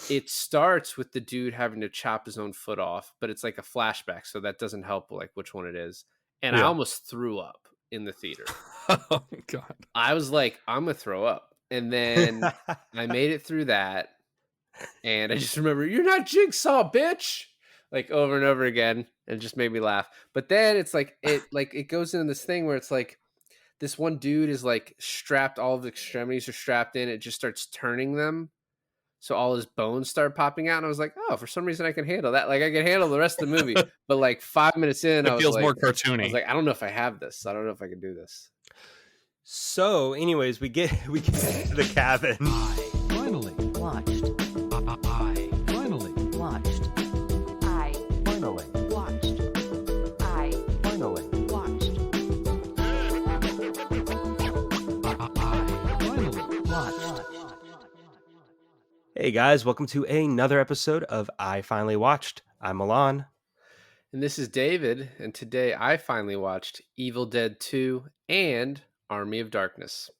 it starts with the dude having to chop his own foot off, but it's like a flashback, so that doesn't help like which one it is. And I Yeah. almost threw up in the theater. Oh God. I was like, I'm gonna throw up. And then I made it through that, and I just remember, "You're not Jigsaw, bitch!" Like over and over again, and it just made me laugh. But then it's like it goes into this thing where it's like this one dude is like strapped, all of the extremities are strapped in, it just starts turning them. So all his bones start popping out, and I was like, "Oh, for some reason I can handle that. Like I can handle the rest of the movie." But like 5 minutes in, It feels more cartoony. I don't know if I have this. I don't know if I can do this. So, anyways, we get to the cabin. I finally Watched. I finally Watched. I finally watched. I finally watched. I finally Watched. Hey guys, welcome to another episode of I Finally Watched. I'm Milan. And this is David, and today I finally watched Evil Dead 2 and Army of Darkness.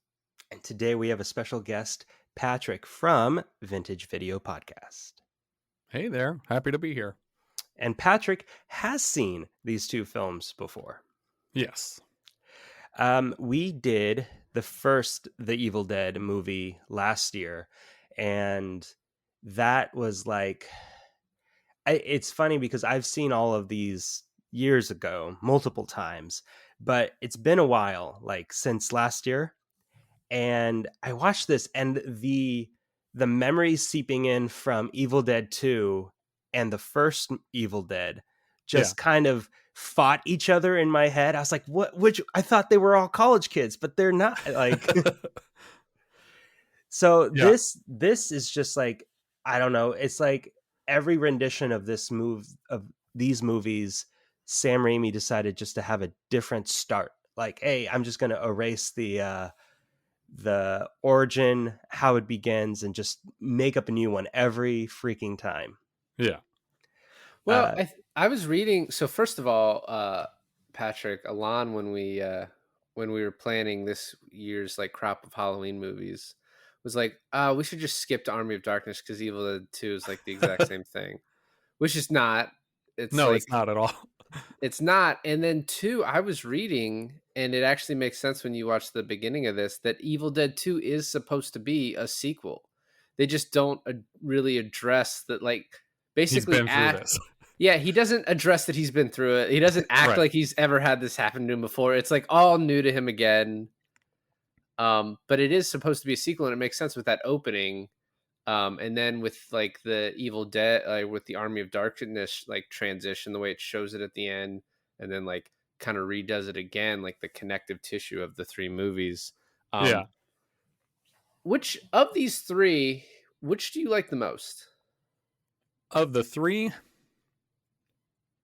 And today we have a special guest, Patrick from Vintage Video Podcast. Hey there. Happy to be here. And Patrick has seen these two films before. Yes. We did the Evil Dead movie last year, and that was like, it's funny because I've seen all of these years ago, multiple times, but it's been a while, like since last year. And I watched this, and the memories seeping in from Evil Dead 2 and the first Evil Dead just kind of fought each other in my head. I was like, what? Which I thought they were all college kids, but they're not. Like, so Yeah. this is just like, I don't know. It's like every rendition of these movies, Sam Raimi decided just to have a different start. Like, hey, I'm just going to erase the origin, how it begins, and just make up a new one every freaking time. Yeah. Well, I was reading. So first of all, Patrick, Alon, when we were planning this year's like crop of Halloween movies, was like, we should just skip to Army of Darkness because Evil Dead 2 is like the exact same thing, which is not. It's No, like it's not at all. it's not. And then two, I was reading, and it actually makes sense when you watch the beginning of this that Evil Dead 2 is supposed to be a sequel. They just don't really address that, like He's basically been through this. yeah, he doesn't address that he's been through it. He doesn't act Right. like he's ever had this happen to him before. It's like all new to him again. But it is supposed to be a sequel, and it makes sense with that opening. And then with like the Evil Dead, like with the Army of Darkness, like transition, the way it shows it at the end, and then like kind of redoes it again, like the connective tissue of the three movies. Yeah. Which of these three, which do you like the most? Of the three,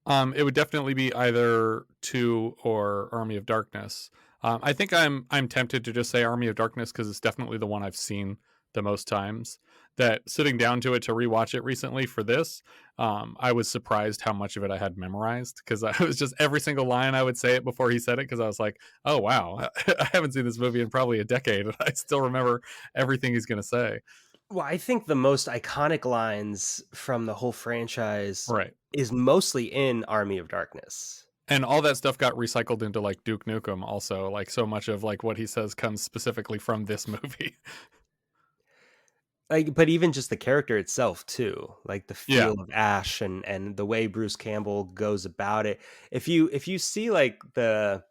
it would definitely be either 2 or Army of Darkness. I think I'm tempted to just say Army of Darkness because it's definitely the one I've seen the most times. That sitting down to it to rewatch it recently for this, I was surprised how much of it I had memorized because I was just every single line I would say it before he said it because I was like, oh wow, I haven't seen this movie in probably a decade and I still remember everything he's gonna say. Well, I think the most iconic lines from the whole franchise Right. is mostly in Army of Darkness. And all that stuff got recycled into like Duke Nukem also. Like so much of like what he says comes specifically from this movie. Like, but even just the character itself too, like the feel of Ash and the way Bruce Campbell goes about it. If you see like the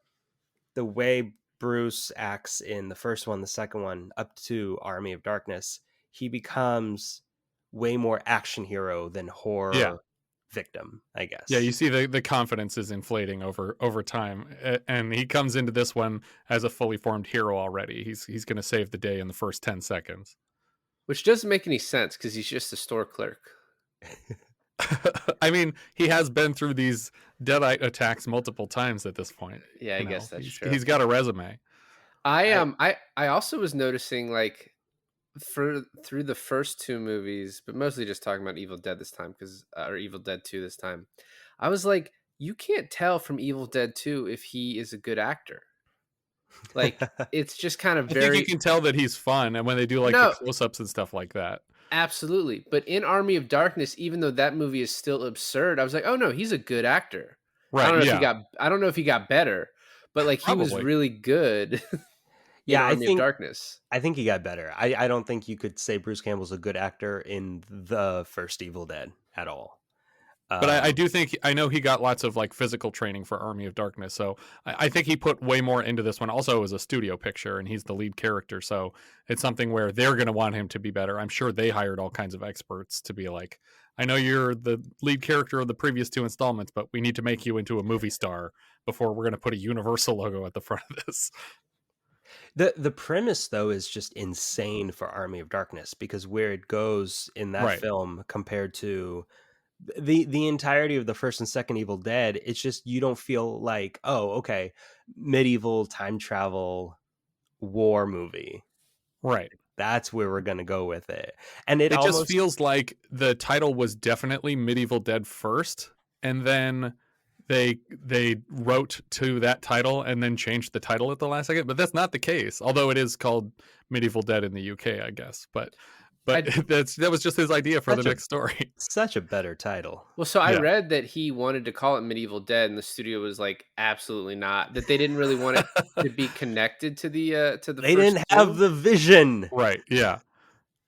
way Bruce acts in the first one, the second one, up to Army of Darkness, he becomes way more action hero than horror victim, I guess. Yeah, you see the confidence is inflating over time, and he comes into this one as a fully formed hero already. He's going to save the day in the first 10 seconds. Which doesn't make any sense because he's just a store clerk. I mean, he has been through these deadite attacks multiple times at this point. Yeah, I guess that's true. He's got a resume. I also was noticing like through the first two movies, but mostly just talking about Evil Dead this time or Evil Dead 2 this time. I was like, you can't tell from Evil Dead 2 if he is a good actor. Like it's just kind of I think you can tell that he's fun, and when they do like the close-ups and stuff like that. Absolutely. But in Army of Darkness, even though that movie is still absurd, I was like, "Oh no, he's a good actor." Right, yeah, I don't know if he got better, but like he was probably. really good in Yeah, Army of Darkness. I think he got better. I don't think you could say Bruce Campbell's a good actor in the first Evil Dead at all. But I Um, do think I know he got lots of like physical training for Army of Darkness, so I think he put way more into this one. Also, it was a studio picture, and he's the lead character, so it's something where they're going to want him to be better. I'm sure they hired all kinds of experts to be like, I know you're the lead character of the previous two installments, but we need to make you into a movie star before we're going to put a Universal logo at the front of this. the premise though is just insane for Army of Darkness because where it goes in that Right. film compared to the entirety of the first and second Evil Dead, it's just you don't feel like, oh, okay, medieval time travel war movie. Right. That's where we're gonna go with it. And it It just almost feels like the title was definitely Medieval Dead first, and then they wrote to that title and then changed the title at the last second. But that's not the case. Although it is called Medieval Dead in the UK, I guess. But I that was just his idea for the Such a- next story. such a better title. Well, so I Yeah. read that he wanted to call it Medieval Dead, and the studio was like, absolutely not. That they didn't really want it to be connected to the They first didn't have two. the vision. Right. Yeah.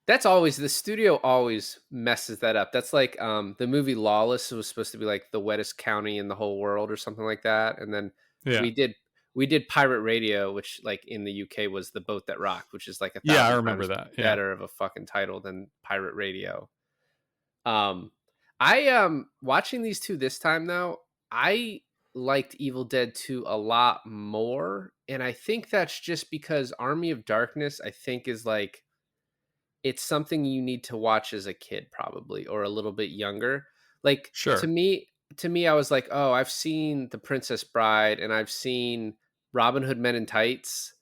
That's always the studio always messes that up. That's like the movie Lawless was supposed to be like the wettest county in the whole world or something like that. And then Yeah. we did Pirate Radio, which like in the UK was The Boat That Rocked, which is like Yeah, I 1,000 remember times that. Yeah. better of a fucking title than Pirate Radio. I watching these two this time though, I liked Evil Dead 2 a lot more. And I think that's just because Army of Darkness, I think, is like it's something you need to watch as a kid probably or a little bit younger. Like Sure. to me I was like, "Oh, I've seen The Princess Bride and I've seen Robin Hood Men in Tights."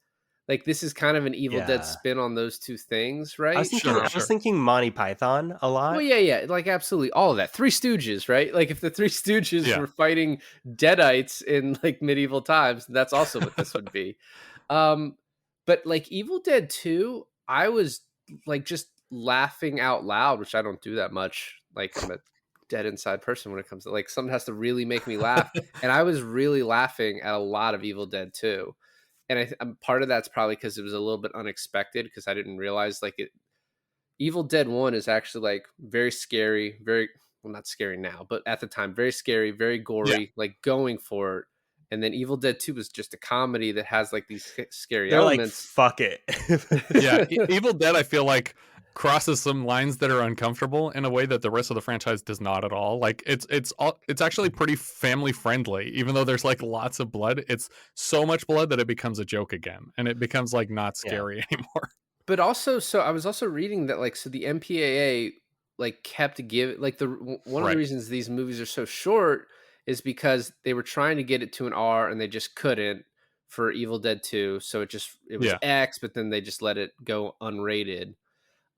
Like this is kind of an Evil Dead Yeah. spin on those two things, I was right? thinking Sure, I sure. was thinking Monty Python a lot. Well, yeah, like absolutely all of that. Three Stooges, right? Like if the Three Stooges Yeah. were fighting Deadites in like medieval times, that's also what this would be. But like Evil Dead 2, I was like just laughing out loud, which I don't do that much. Like I'm a dead inside person when it comes to like something has to really make me laugh. And I was really laughing at a lot of Evil Dead 2. And part of that's probably because it was a little bit unexpected because I didn't realize like it Evil Dead 1 is actually like very scary, very well not scary now, but at the time very scary, very gory, like going for it. And then Evil Dead 2 was just a comedy that has like these scary They're like, elements. fuck it. Yeah. Evil Dead, I feel like crosses some lines that are uncomfortable in a way that the rest of the franchise does not at all. Like it's actually pretty family friendly, even though there's like lots of blood. It's so much blood that it becomes a joke again, and it becomes like not scary anymore. But also, so I was also reading that like so the MPAA like kept giving like one of the Right. reasons these movies are so short is because they were trying to get it to an R and they just couldn't for Evil Dead 2. So it was Yeah. X, but then they just let it go unrated.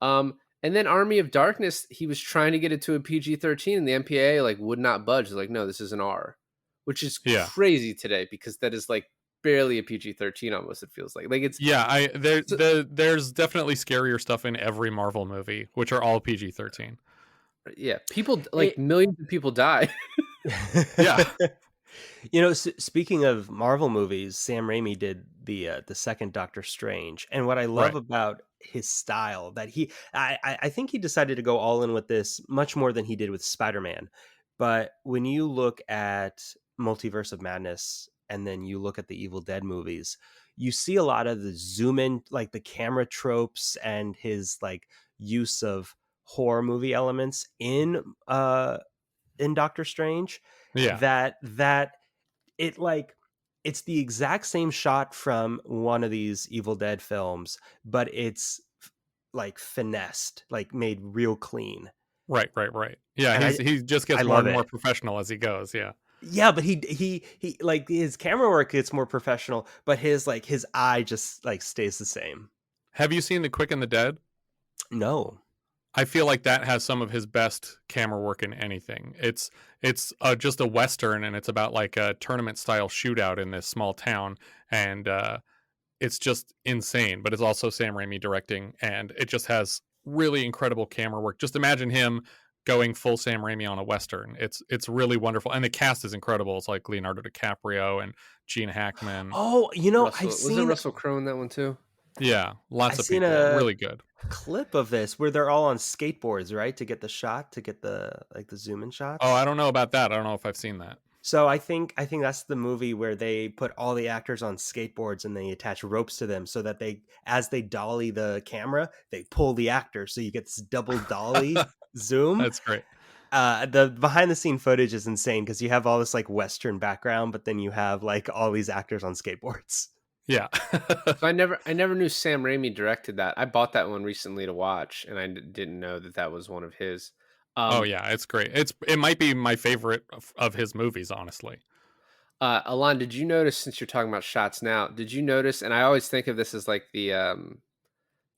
And then Army of Darkness, he was trying to get it to a PG-13 and the MPAA like would not budge. They're like, no, this is an R, which is Yeah. crazy today because that is like barely a PG-13 almost, it feels like. Like it's Yeah, so- there's definitely scarier stuff in every Marvel movie, which are all PG-13. yeah, people like millions of people die. Yeah. You know, speaking of Marvel movies, Sam Raimi did the second Doctor Strange, and what I love Right. about his style that I think he decided to go all in with this much more than he did with Spider-Man. But when you look at Multiverse of Madness and then you look at the Evil Dead movies, you see a lot of the zoom in, like the camera tropes and his like use of horror movie elements in Doctor Strange. Yeah. That it like it's the exact same shot from one of these Evil Dead films, but it's like finessed, like made real clean. Right. Yeah, And he just I gets more love and more it. professional as he goes. Yeah. Yeah, but he like his camera work gets more professional, but his eye just like stays the same. Have you seen The Quick and the Dead? No. I feel like that has some of his best camera work in anything. It's just a Western, and it's about like a tournament style shootout in this small town, and it's just insane. But it's also Sam Raimi directing, and it just has really incredible camera work. Just imagine him going full Sam Raimi on a Western. It's really wonderful. And the cast is incredible. It's like Leonardo DiCaprio and Gene Hackman. Oh, I've Russell was it seen Russell Crowe in that one too? Yeah, lots I've of seen people. a Really good. clip of this where they're all on skateboards, right? To get the zoom in shots. Oh, I don't know about that. I don't know if I've seen that. So I think that's the movie where they put all the actors on skateboards and they attach ropes to them so that as they dolly the camera, they pull the actor, so you get this double dolly zoom. That's great. The behind the scene footage is insane because you have all this like Western background, but then you have like all these actors on skateboards. Yeah. So I never knew Sam Raimi directed that. I bought that one recently to watch, and I didn't know that was one of his. Oh yeah, it's great. It might be my favorite of his movies, honestly. Alon, did you notice, since you're talking about shots now, did you notice? And I always think of this as like the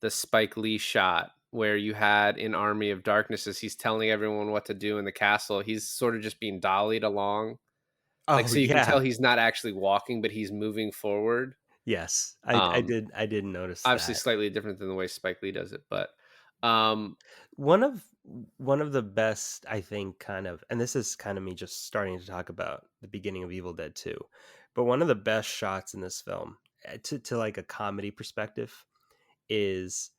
Spike Lee shot where you had in Army of Darkness as he's telling everyone what to do in the castle. He's sort of just being dollied along, like Oh so you can tell yeah, he's not actually walking, but he's moving forward. yes, Um, I did notice Obviously, that. slightly different than the way Spike Lee does it, but um, One of one of the best, I think, kind of, and this is kind of me just starting to talk about the beginning of Evil Dead 2, but one of the best shots in this film, to like a comedy perspective, is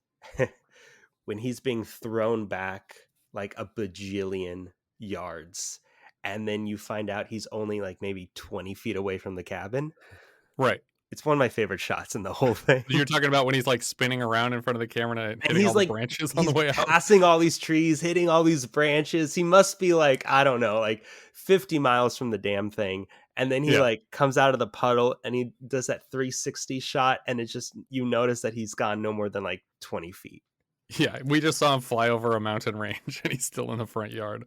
when he's being thrown back like a bajillion yards, and then you find out he's only like maybe 20 feet away from the cabin. Right. It's one of my favorite shots in the whole thing. You're talking about when he's like spinning around in front of the camera and And hitting he's all the like, branches on he's the way out. passing all these trees, hitting all these branches. He must be like, I don't know, like 50 miles from the damn thing. And then he Yeah. like comes out of the puddle and he does that 360 shot. And it's just, you notice that he's gone no more than like 20 feet. Yeah, we just saw him fly over a mountain range and he's still in the front yard.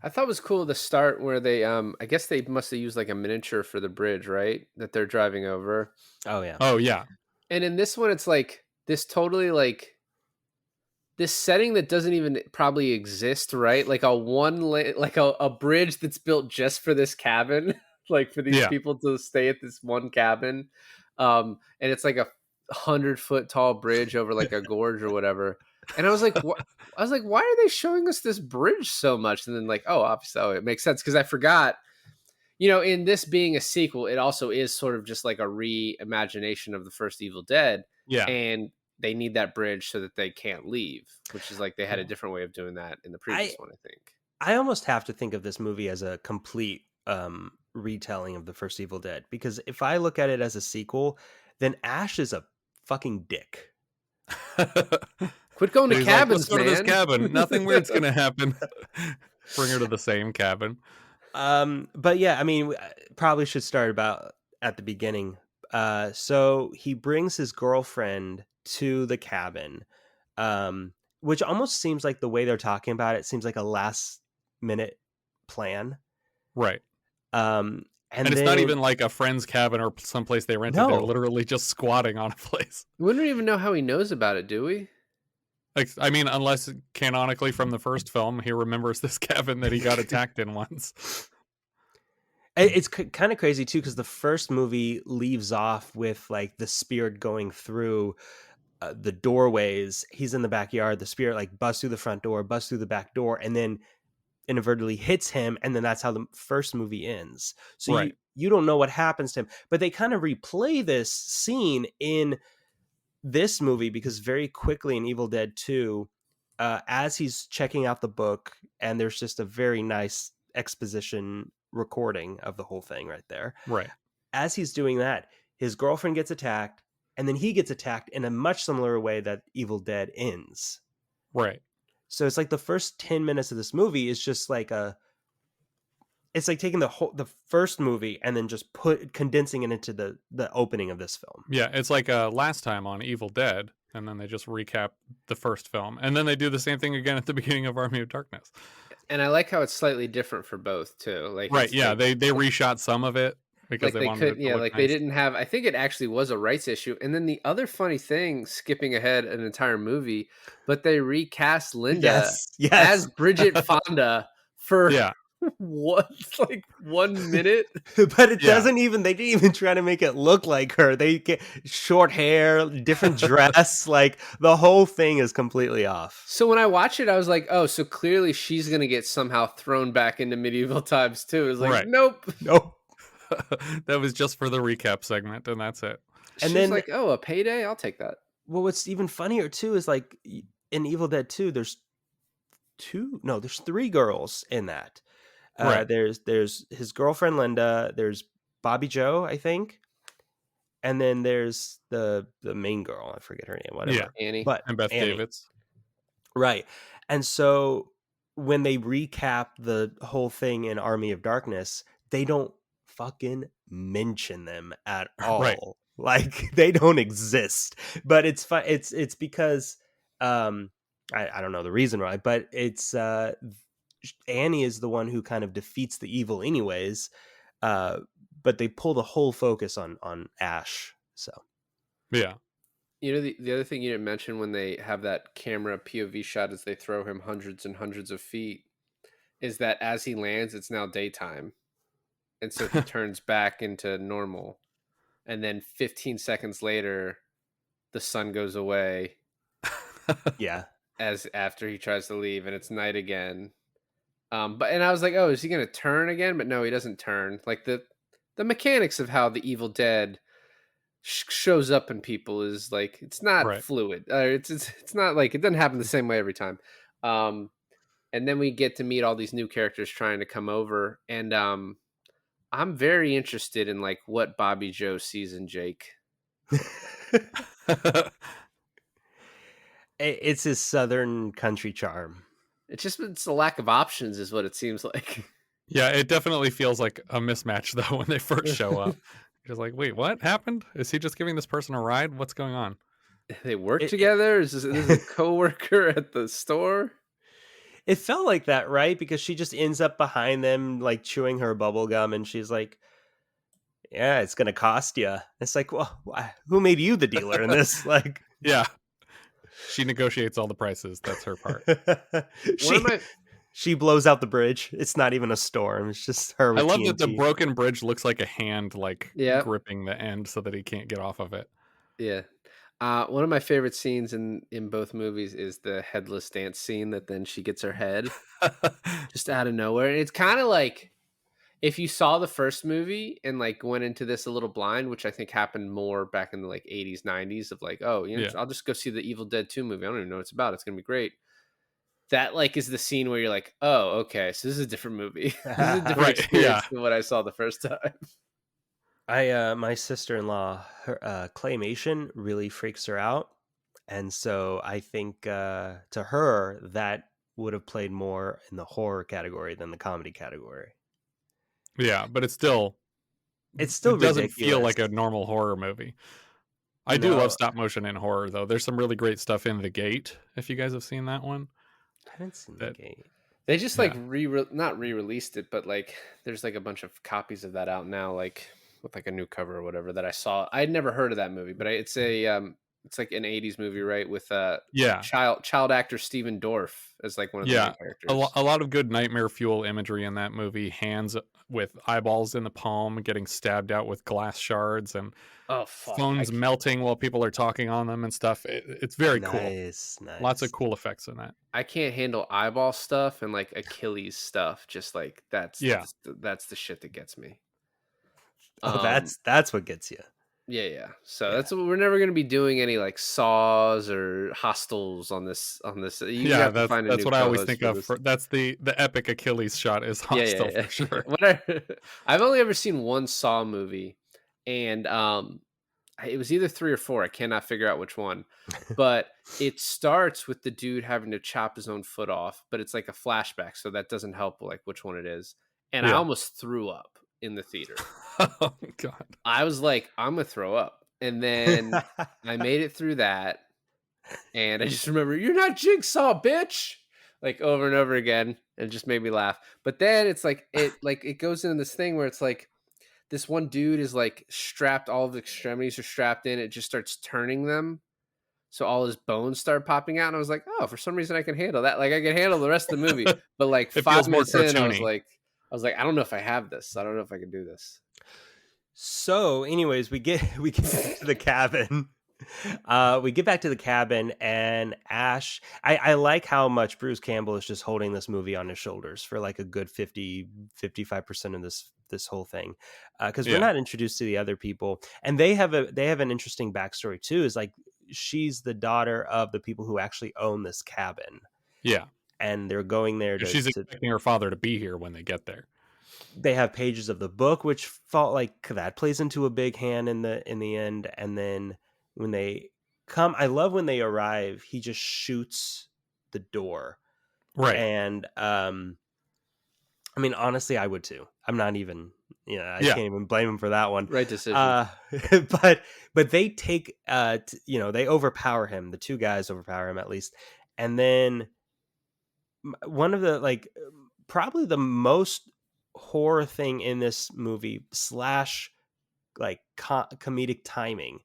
I thought it was cool at the start where they I guess they must have used like a miniature for the bridge, right? That they're driving over. Oh, yeah. Oh yeah. And in this one, it's like this totally like this setting that doesn't even probably exist, right? Like a bridge that's built just for this cabin, like for these Yeah. people to stay at this one cabin. And it's like a 100-foot tall bridge over like a gorge or whatever. And I was like, why are they showing us this bridge so much? And then like, oh, obviously, it makes sense because I forgot. In this being a sequel, it also is sort of just like a reimagination of the first Evil Dead. Yeah. And they need that bridge so that they can't leave, which is like they had a different way of doing that in the previous one, I think. I almost have to think of this movie as a complete retelling of the first Evil Dead, because if I look at it as a sequel, then Ash is a fucking dick. Quit going to He's like, cabins, let's go to this man." cabin. Nothing weird's gonna happen. Bring her to the same cabin. But yeah, I mean, probably should start about at the beginning. So he brings his girlfriend to the cabin, which almost seems like the way they're talking about it seems like a last minute plan. Right. And it's then, not even like a friend's cabin or someplace they rented. No. They're literally just squatting on a place. We don't even know how he knows about it, do we? Like, I mean, unless canonically from the first film, he remembers this cabin that he got attacked in once. It's kind of crazy too, because the first movie leaves off with like the spirit going through the doorways. He's in the backyard. The spirit like busts through the front door, busts through the back door, and then inadvertently hits him, and then that's how the first movie ends. So Right. you don't know what happens to him, but they kind of replay this scene in this movie because very quickly in Evil Dead 2, as he's checking out the book, and there's just a very nice exposition recording of the whole thing right there. Right. As he's doing that, his girlfriend gets attacked, and then he gets attacked in a much similar way that Evil Dead ends. Right. So it's like the first 10 minutes of this movie is just like it's like taking the first movie and then just condensing it into the opening of this film. Yeah, it's like last time on Evil Dead, and then they just recap the first film, and then they do the same thing again at the beginning of Army of Darkness. And I like how it's slightly different for both too. Like Right? it's Yeah, like, they reshot some of it because like they wanted it to look like nice. they didn't have. I think it actually was a rights issue. And then the other funny thing, skipping ahead an entire movie, but they recast Linda Yes. as Bridget Fonda for Yeah. What? Like 1 minute? But it Yeah. doesn't even. They didn't even try to make it look like her. They get short hair, different dress. Like the whole thing is completely off. So when I watched it, I was like, oh, so clearly she's gonna get somehow thrown back into medieval times too. It was like, Right. nope. No. That was just for the recap segment, and that's it. And She was then, like, oh, a payday? I'll take that. well, what's even funnier too is like in Evil Dead 2, there's three girls in that. Right. There's his girlfriend Linda. There's Bobby Joe, I think, and then there's the main girl. I forget her name. Whatever. Yeah. Annie. But And Beth Annie. Davids. Right. And so when they recap the whole thing in Army of Darkness, they don't fucking mention them at all. Right. Like they don't exist. But it's fun. It's because I don't know the reason why, but it's Annie is the one who kind of defeats the evil anyways. But they pull the whole focus on Ash. So Yeah. You know, the other thing you didn't mention when they have that camera POV shot as they throw him hundreds and hundreds of feet is that as he lands, it's now daytime. And so he turns back into normal. And then 15 seconds later, the sun goes away yeah. as after he tries to leave and it's night again. And I was like, oh, is he gonna turn again? But no, he doesn't turn. Like the mechanics of how the Evil Dead shows up in people is like it's not Right. fluid. It's not like it doesn't happen the same way every time. And then we get to meet all these new characters trying to come over, and I'm very interested in like what Bobby Joe sees in Jake. It's his southern country charm. It's a lack of options, is what it seems like. Yeah, it definitely feels like a mismatch though when they first show up. Just like, wait, what happened? Is he just giving this person a ride? What's going on? They work It- together. Is this a coworker at the store? It felt like that, right? Because she just ends up behind them, like chewing her bubble gum, and she's like, "Yeah, it's gonna cost you." It's like, well, who made you the dealer in this? Like, Yeah. She negotiates all the prices. That's her part. she blows out the bridge. It's not even a storm. It's just her. I With love that the TNT. broken bridge looks like a hand, like Yeah. gripping the end so that he can't get off of it. Yeah. One of my favorite scenes in both movies is the headless dance scene that then she gets her head just out of nowhere. And it's kind of like if you saw the first movie and like went into this a little blind, which I think happened more back in the like 80s, 90s of like, oh, Yeah. I'll just go see the Evil Dead 2 movie. I don't even know what it's about. It's going to be great. That like is the scene where you're like, oh, okay, so this is a different movie. This is a different Right, experience yeah. than what I saw the first time. My sister-in-law, her claymation really freaks her out, and so I think to her that would have played more in the horror category than the comedy category. Yeah, but it's still It doesn't feel ridiculous. like a normal horror movie. I do No. love stop motion in horror though. There's some really great stuff in The Gate, if you guys have seen that one. I haven't seen the That- game. They just Yeah. like not re-released it, but like there's like a bunch of copies of that out now, like with like a new cover or whatever that I saw. I'd never heard of that movie, but it's like an 80s movie, right? With Yeah. child actor Steven Dorff as like one of the Yeah, main characters. a lot of good nightmare fuel imagery in that movie. Hands with eyeballs in the palm, getting stabbed out with glass shards, and Oh fuck. phones melting while people are talking on them and stuff. It's very cool. Nice. Lots of cool effects in that. I can't handle eyeball stuff and like Achilles stuff. Just like that's the shit that gets me. Oh, that's what gets you. Yeah. So that's what we're never going to be doing any like saws or hostels on this. You have to find a that's new what I always co-host think for of. this. That's the epic Achilles shot is Hostel for sure. I've only ever seen one Saw movie, and it was either 3 or 4. I cannot figure out which one, but it starts with the dude having to chop his own foot off, but it's like a flashback, so that doesn't help like which one it is. And I Yeah. almost threw up in the theater. Oh god. I was like, I'm gonna throw up, and then I made it through that, and I just remember, "You're not Jigsaw, bitch!" like over and over again, and it just made me laugh. But then it's like it goes into this thing where it's like this one dude is like strapped, all of the extremities are strapped in. It just starts turning them, so all his bones start popping out. And I was like, oh, for some reason I can handle that. Like I can handle the rest of the movie, but like It 5 feels more minutes in, I was cartoony. like, I was like, I don't know if I have this. I don't know if I can do this. So, anyways, we get back to the cabin. We get back to the cabin, and Ash. I like how much Bruce Campbell is just holding this movie on his shoulders for like a good 55% of this whole thing, because we're Yeah. not introduced to the other people, and they have an interesting backstory too. Is like she's the daughter of the people who actually own this cabin, Yeah. and they're going there She's to expecting her father to be here when they get there. they have pages of the book, which felt like that plays into a big hand in the end. And then when they come, I love when they arrive, he just shoots the door. Right. And I mean, honestly, I would too. I'm not even, I Yeah. can't even blame him for that one. Right decision. But they take they overpower him. The two guys overpower him at least. And then one of the probably the most horror thing in this movie slash like comedic timing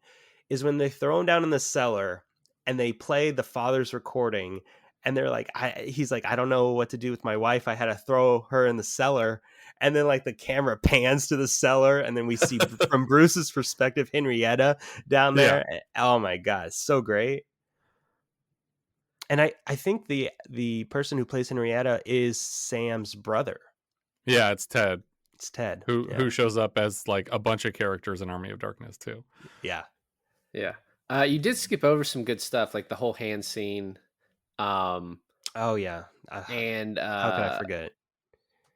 is when they throw him down in the cellar and they play the father's recording, and they're like, he's like, I don't know what to do with my wife. I had to throw her in the cellar. And then like the camera pans to the cellar, and then we see from Bruce's perspective Henrietta down there. Oh my god, it's so great. And I think the person who plays Henrietta is Sam's brother. Yeah, it's Ted. It's Ted. Who shows up as like a bunch of characters in Army of Darkness too. Yeah. Yeah. You did skip over some good stuff, like the whole hand scene. Oh yeah. And how could I forget?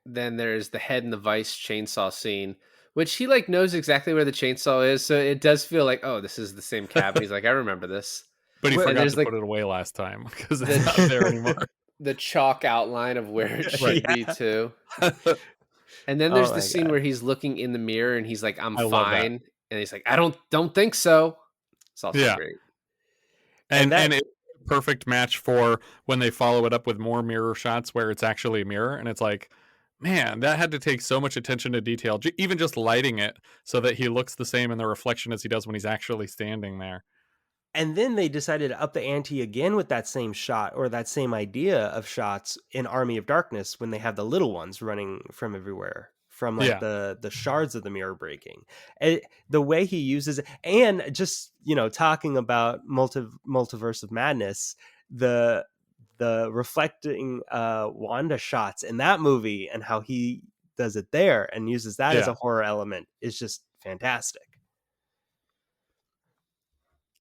Then there's the head in the vice chainsaw scene, which he like knows exactly where the chainsaw is, so it does feel like, oh, this is the same cabin. He's like, I remember this. But he And forgot there's, to like, put it away last time because it's not there anymore. The chalk outline of where it should be Yeah. too. And then Oh there's my the scene God. where he's looking in the mirror and he's like, I'm I love that. fine. And he's like, I don't think so. It's also Yeah. great. And that- it's a perfect match for when they follow it up with more mirror shots where it's actually a mirror, and it's like, man, that had to take so much attention to detail, even just lighting it so that he looks the same in the reflection as he does when he's actually standing there. And then they decided to up the ante again with that same shot, or that same idea of shots in Army of Darkness when they have the little ones running from everywhere, from like the shards of the mirror breaking. The way he uses it, and just talking about multiverse of madness, the reflecting Wanda shots in that movie and how he does it there and uses that as a horror element is just fantastic.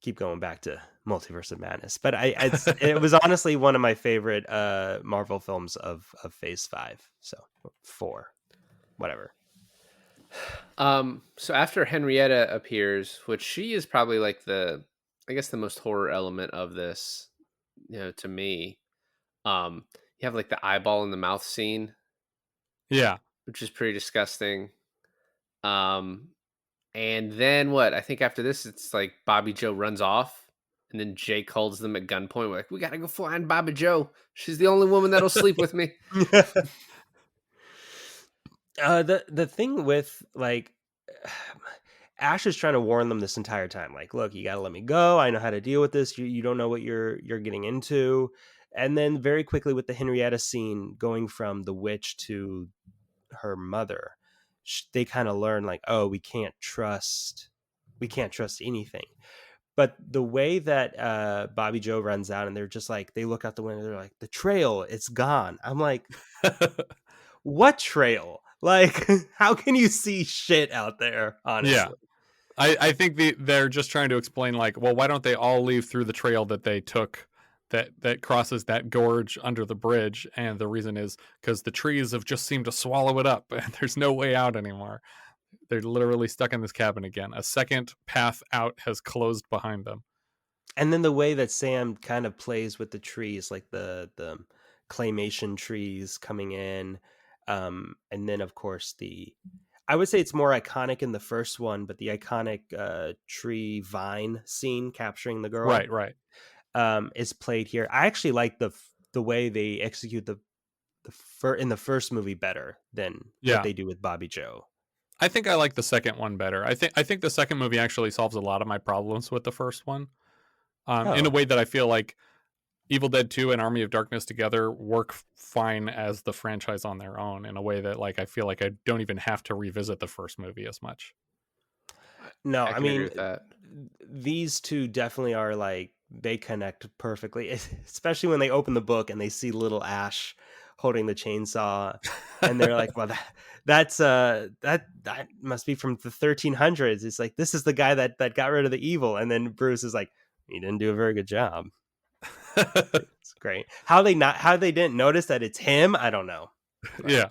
Keep going back to Multiverse of Madness, but it was honestly one of my favorite Marvel films of Phase 5. So 4, whatever. So after Henrietta appears, which she is probably like the most horror element of this, to me. You have like the eyeball in the mouth scene. Yeah. Which is pretty disgusting. And then what? I think after this, it's like Bobby Joe runs off, and then Jake holds them at gunpoint. We're like, we gotta go find Bobby Joe. She's the only woman that'll sleep with me. The thing with like Ash is trying to warn them this entire time. Like, look, you gotta let me go. I know how to deal with this. You don't know what you're getting into. And then very quickly with the Henrietta scene, going from the witch to her mother, they kind of learn like, oh, we can't trust anything. But the way that Bobby Joe runs out, and they're just like, they look out the window, they're like, the trail, it's gone. I'm like, what trail? Like, how can you see shit out there? Honestly, yeah. I think they're just trying to explain like, well, why don't they all leave through the trail that they took that crosses that gorge under the bridge? And the reason is because the trees have just seemed to swallow it up, and there's no way out anymore. They're literally stuck in this cabin again. A second path out has closed behind them. And then the way that Sam kind of plays with the trees, like the claymation trees coming in, and then of course I would say it's more iconic in the first one, but the iconic tree vine scene capturing the girl, right, is played here. I actually like the way they execute in the first movie better than what they do with Bobby Joe. I think I like the second one better. I think the second movie actually solves a lot of my problems with the first one, in a way that I feel like Evil Dead 2 and Army of Darkness together work fine as the franchise on their own in a way that like I feel like I don't even have to revisit the first movie as much. No, I I can agree mean, with that. these two definitely are like they connect perfectly, especially when they open the book and they see little Ash holding the chainsaw, and they're like, "Well, that must be from the 1300s." It's like this is the guy that got rid of the evil, and then Bruce is like, "He didn't do a very good job." It's great. How they didn't notice that it's him, I don't know. But Yeah.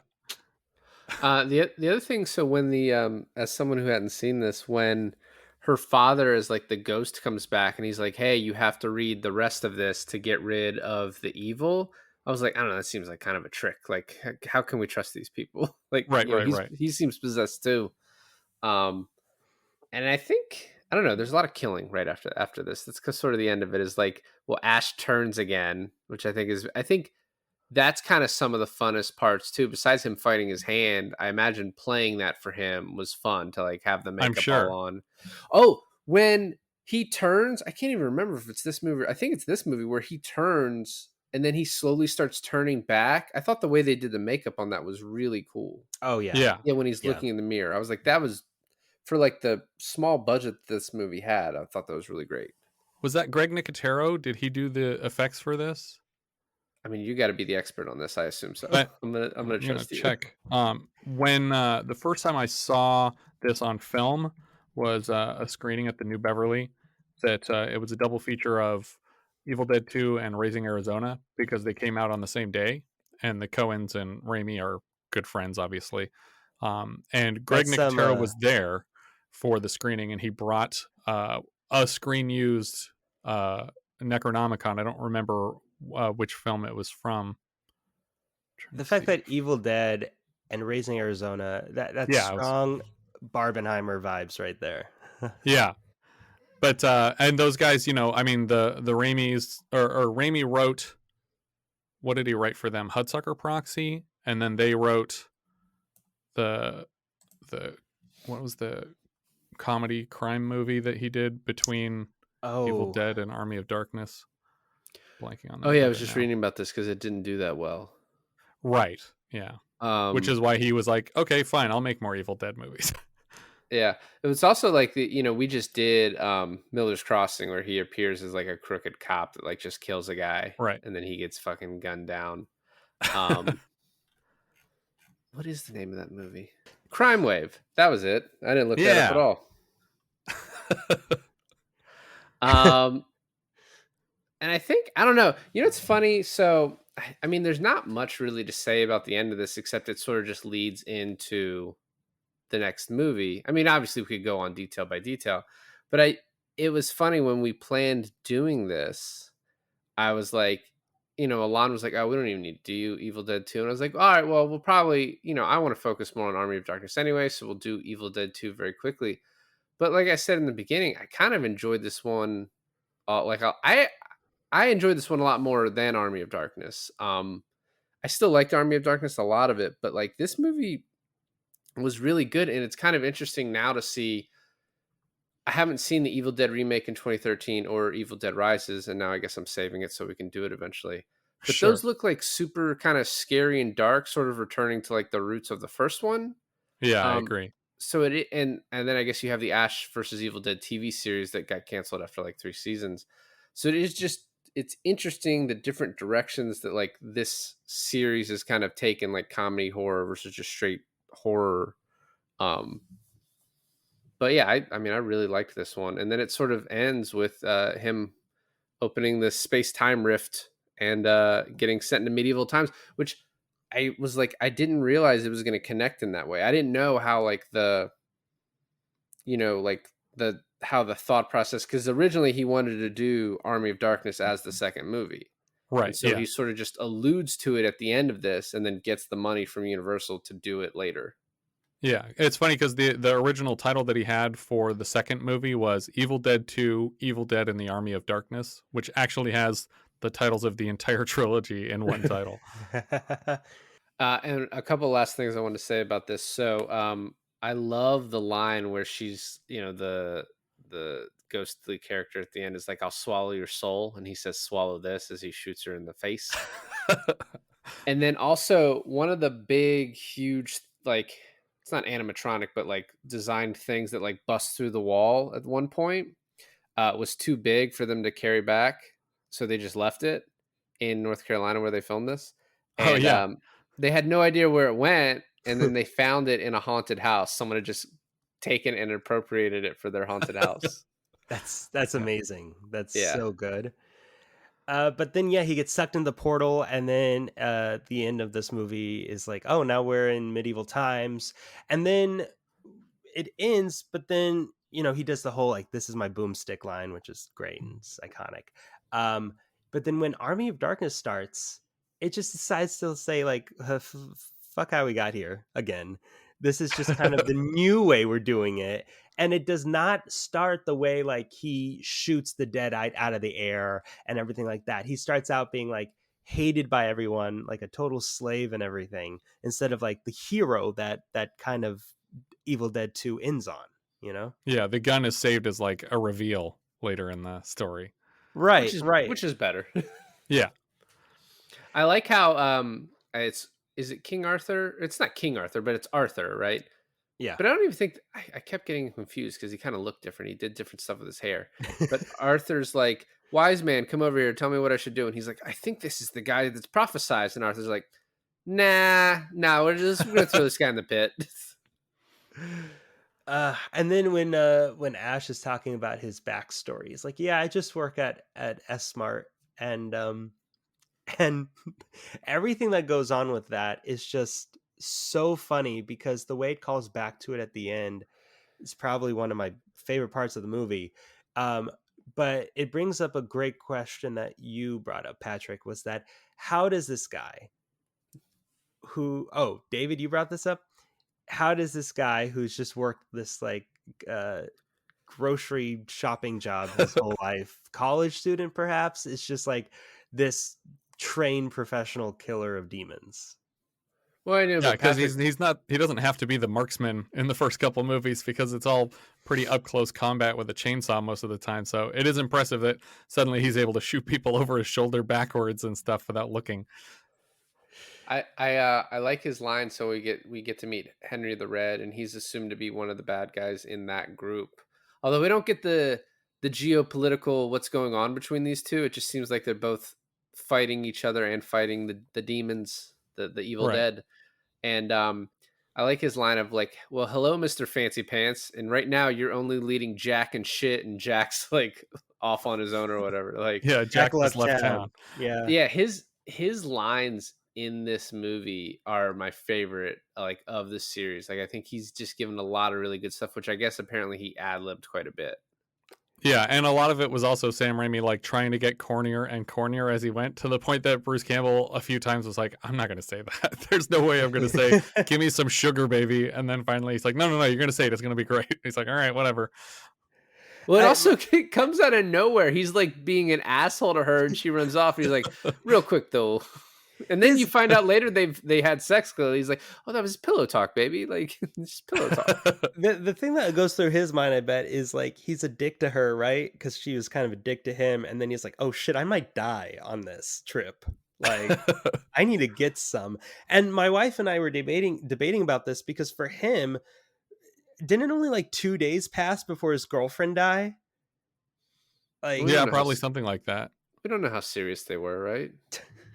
The other thing, so when the as someone who hadn't seen this, when her father is like the ghost comes back and he's like, "Hey, you have to read the rest of this to get rid of the evil." I was like, I don't know, that seems like kind of a trick. Like, how can we trust these people? Like, Right, right, right. he seems possessed too. Um, and I think I don't know. There's a lot of killing right after this. That's because sort of the end of it is like, well, Ash turns again, which I think that's kind of some of the funnest parts too. Besides him fighting his hand, I imagine playing that for him was fun to like have the I'm makeup all sure. on. Oh, when he turns, I can't even remember if it's this movie. I think it's this movie where he turns and then he slowly starts turning back. I thought the way they did the makeup on that was really cool. oh yeah, Yeah. Yeah, when he's yeah. looking in the mirror, I was like, that was for like the small budget this movie had. I thought that was really great. Was that Greg Nicotero? Did he do the effects for this? I mean, you got to be the expert on this. I assume so. I, I'm gonna I'm gonna trust you. check. When the first time I saw this on film was a screening at the New Beverly. That it was a double feature of Evil Dead 2 and Raising Arizona because they came out on the same day, and the Coens and Raimi are good friends, obviously. And Greg That's some Nicotero was there for the screening, and he brought a screen used Necronomicon. I don't remember which film it was from. Trying the to fact see. that Evil Dead and Raising Arizona, that's Yeah, I was. strong Barbenheimer vibes right there. Yeah, but and those guys, I mean, the Raimis or Raimi wrote. What did he write for them? Hudsucker Proxy, and then they wrote the the what was the comedy crime movie that he did between Evil Oh, Dead and Army of Darkness. Blanking on the Oh name yeah, I of was it just now. reading about this because it didn't do that well. Right. Yeah. Which Um, is why he was like, okay, fine, I'll make more Evil Dead movies. yeah, it was also like we just did Miller's Crossing where he appears as like a crooked cop that like just kills a guy Right. and then he gets fucking gunned down. Um, what is the name of that movie? Crime Wave. That was it. I didn't look that up at Yeah. all. Um, and I think I don't know. It's funny. So I mean, there's not much really to say about the end of this except it sort of just leads into the next movie. I mean, obviously we could go on detail by detail, but it was funny when we planned doing this. I was like, Alon was like, "Oh, we don't even need to do Evil Dead 2." And I was like, "All right, well, we'll probably, I want to focus more on Army of Darkness anyway, so we'll do Evil Dead 2 very quickly." But like I said in the beginning, I kind of enjoyed this one. I enjoyed this one a lot more than Army of Darkness. I still liked Army of Darkness, a lot of it, but like this movie was really good, and it's kind of interesting now to see. I haven't seen the Evil Dead remake in 2013 or Evil Dead Rises, and now I guess I'm saving it so we can do it eventually. But those Sure. look like super kind of scary and dark, sort of returning to like the roots of the first one. Yeah, I Um, agree. so and then I guess you have the Ash versus Evil Dead TV series that got canceled after like 3 seasons. So it is just it's interesting the different directions that like this series is kind of taken, like comedy horror versus just straight horror. Um, but yeah, I mean, I really liked this one, and then it sort of ends with him opening this space time rift and getting sent into medieval times, which I was like, I didn't realize it was going to connect in that way. I didn't know how like like the how the thought process, because originally he wanted to do Army of Darkness as the second movie. And Right. so Yeah. he sort of just alludes to it at the end of this and then gets the money from Universal to do it later. Yeah, it's funny because the original title that he had for the second movie was Evil Dead 2, Evil Dead and the Army of Darkness, which actually has the titles of the entire trilogy in one title. And a couple last things I want to say about this. So I love the line where she's, the ghostly character at the end is like, "I'll swallow your soul," and he says, "Swallow this," as he shoots her in the face. And then also one of the big, huge, like, it's not animatronic, but like designed things that like bust through the wall at one point was too big for them to carry back, so they just left it in North Carolina where they filmed this, Oh and yeah. they had no idea where it went, and then they found it in a haunted house. Someone had just taken and appropriated it for their haunted house. That's amazing. That's Yeah. so good. But then yeah, he gets sucked in the portal, and then the end of this movie is like, oh, now we're in medieval times, and then it ends. But then he does the whole like, "This is my boomstick" line, which is great and it's iconic. But then when Army of Darkness starts, it just decides to say like, "Fuck how we got here again." This is just kind of the new way we're doing it. And it does not start the way like he shoots the deadite out of the air and everything like that. He starts out being like hated by everyone, like a total slave and everything, instead of like the hero that kind of Evil Dead 2 ends on, you know? Yeah, the gun is saved as like a reveal later in the story. Right, right. Which is better. Yeah. I like how it's is it King Arthur? It's not King Arthur, but it's Arthur, right? Yeah. But I don't even think I kept getting confused because he kind of looked different. He did different stuff with his hair. But Arthur's like, "Wise man, come over here. Tell me what I should do." And he's like, "I think this is the guy that's prophesized." And Arthur's like, "Nah, we're gonna throw this guy in the pit." And then when Ash is talking about his backstory, he's like, "Yeah, I just work at S-Mart," and everything that goes on with that is just so funny because the way it calls back to it at the end is probably one of my favorite parts of the movie. But it brings up a great question that you brought up, Patrick, was that how does this guy David, you brought this up. How does this guy who's just worked this like grocery shopping job his whole life, college student perhaps, is just like this trained professional killer of demons? Well, I know, Yeah, but because Patrick, he doesn't have to be the marksman in the first couple movies because it's all pretty up close combat with a chainsaw most of the time. So it is impressive that suddenly he's able to shoot people over his shoulder backwards and stuff without looking. I like his line. So we get to meet Henry the Red, and he's assumed to be one of the bad guys in that group. Although we don't get the geopolitical what's going on between these two. It just seems like they're both fighting each other and fighting the demons, the evil Right. dead. And I like his line of like, "Well, hello, Mr. Fancy Pants, and right now you're only leading Jack and shit, and Jack's like off on his own or whatever." Like, Yeah, Jack Jack just left town. Yeah. yeah, his lines in this movie are my favorite, like, of the series. Like, I think he's just given a lot of really good stuff, which I guess apparently he ad-libbed quite a bit. Yeah, and a lot of it was also Sam Raimi like trying to get cornier and cornier as he went, to the point that Bruce Campbell a few times was like, "I'm not going to say that. There's no way I'm going to say, give me some sugar, baby." And then finally he's like, "No, you're going to say it. It's going to be great." He's like, "All right, whatever." Well, it also it comes out of nowhere. He's like being an asshole to her, and she runs off. And he's like, "Real quick though," and then you find out later they had sex. Clearly, he's like, "Oh, that was pillow talk, baby. Like, just pillow talk." The thing that goes through his mind, I bet, is like he's a dick to her, right? Because she was kind of a dick to him, and then he's like, "Oh shit, I might die on this trip. Like, I need to get some." And my wife and I were debating about this because for him, didn't only like 2 days pass before his girlfriend died? Like, We Yeah, don't know probably how, something like that. we don't know how serious they were, right?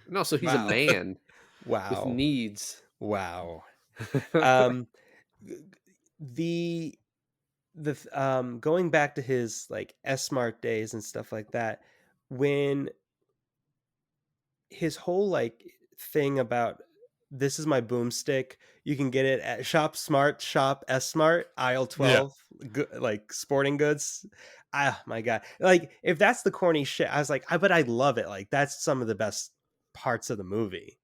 And also, he's a Wow. man with wow, needs. wow. Um, the going back to his like S-Mart days and stuff like that, when his whole like thing about "this is my boomstick, you can get it at Shop Smart, Shop S-Mart, aisle 12, like sporting goods." Ah, my god, like if that's the corny shit, I was like, but I love it. Like that's some of the best parts of the movie.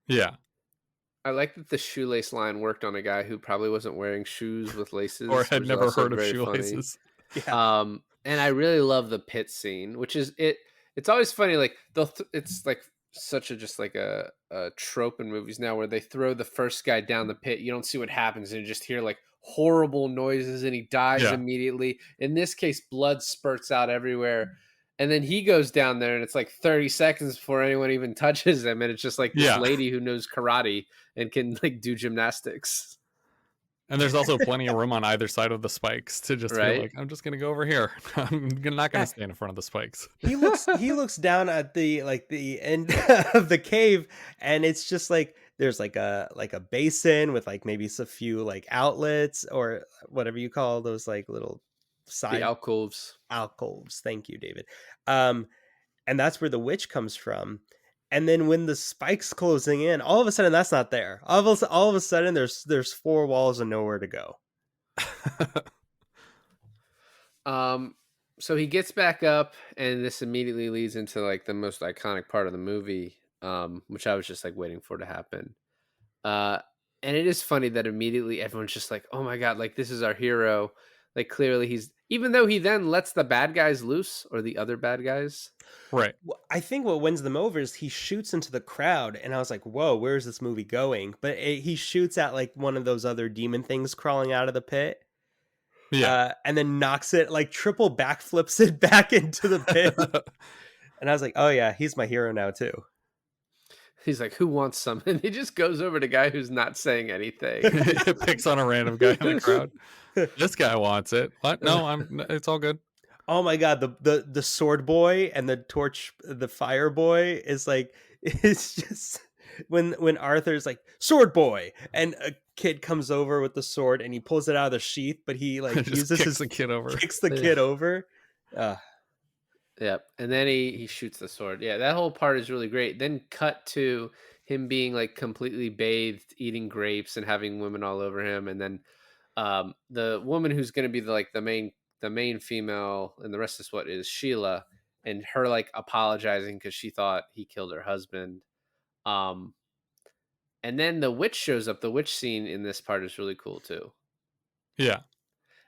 Yeah. I like that the shoelace line worked on a guy who probably wasn't wearing shoes with laces, Or had which is never also heard of very funny. shoelaces. Yeah. And I really love the pit scene, which is it's always funny. Like it's like such a just like a trope in movies now where they throw the first guy down the pit. You don't see what happens, and you just hear like horrible noises, and he dies Yeah. immediately. In this case, blood spurts out everywhere. And then he goes down there, and it's like 30 seconds before anyone even touches him. And it's just like this Yeah. lady who knows karate and can like do gymnastics. And there's also plenty of room on either side of the spikes to just be Right. like, I'm just gonna go over here. I'm not gonna Yeah. stand in front of the spikes. He looks down at the like the end of the cave, and it's just like there's like a basin with like maybe a few like outlets or whatever you call those like little The side alcoves. alcoves. Thank you, David. And that's where the witch comes from. And then when the spike's closing in, all of a sudden that's not there. All of a sudden there's four walls and nowhere to go. So he gets back up, and this immediately leads into like the most iconic part of the movie, which I was just like waiting for to happen. And it is funny that immediately everyone's just like, "Oh my god, like this is our hero." Like clearly he's, even though he then lets the bad guys loose, or the other bad guys. Right. I think what wins them over is he shoots into the crowd, and I was like, "Whoa, where is this movie going?" But he shoots at like one of those other demon things crawling out of the pit, Yeah. and then knocks it like triple backflips it back into the pit. And I was like, "Oh yeah, he's my hero now too." He's like, "Who wants some?" And he just goes over to a guy who's not saying anything. It picks on a random guy in the crowd. This guy wants it. What? No, it's all good. Oh my god, the sword boy and the fire boy is like, it's just when Arthur's like, sword boy, and a kid comes over with the sword and he pulls it out of the sheath, but he like Just uses kicks his the kid over. kicks the kid over. Yep. And then he shoots the sword. Yeah, that whole part is really great. Then cut to him being like completely bathed, eating grapes and having women all over him. And then the woman who's going to be the main female, and the rest is what is Sheila, and her like apologizing because she thought he killed her husband. And then the witch shows up. The witch scene in this part is really cool too. Yeah.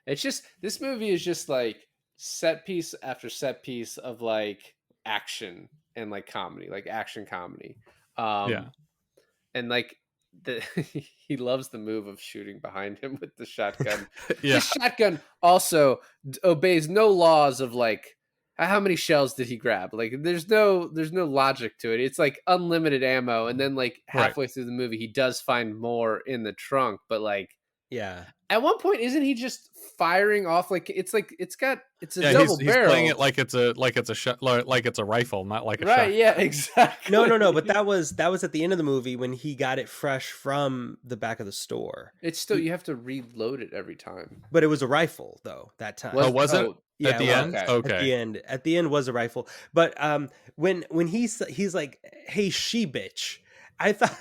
It's just, this movie is just like set piece after set piece of like action and like comedy, like action comedy. Yeah. And like he loves the move of shooting behind him with the shotgun. Yeah. The shotgun also obeys no laws of like how many shells did he grab? Like there's no logic to it. It's like unlimited ammo, and then like halfway through the movie he does find more in the trunk, but like Yeah. at one point isn't he just firing off like it's a Yeah, double he's barrel. playing it like it's a rifle, not like a Right, shotgun. yeah, exactly. No, but that was at the end of the movie when he got it fresh from the back of the store. It's still, you have to reload it every time. But it was a rifle though that time. Oh, was it? Yeah, At the it end? was. Okay. At the end was a rifle. But when he's like, "Hey, she bitch," I thought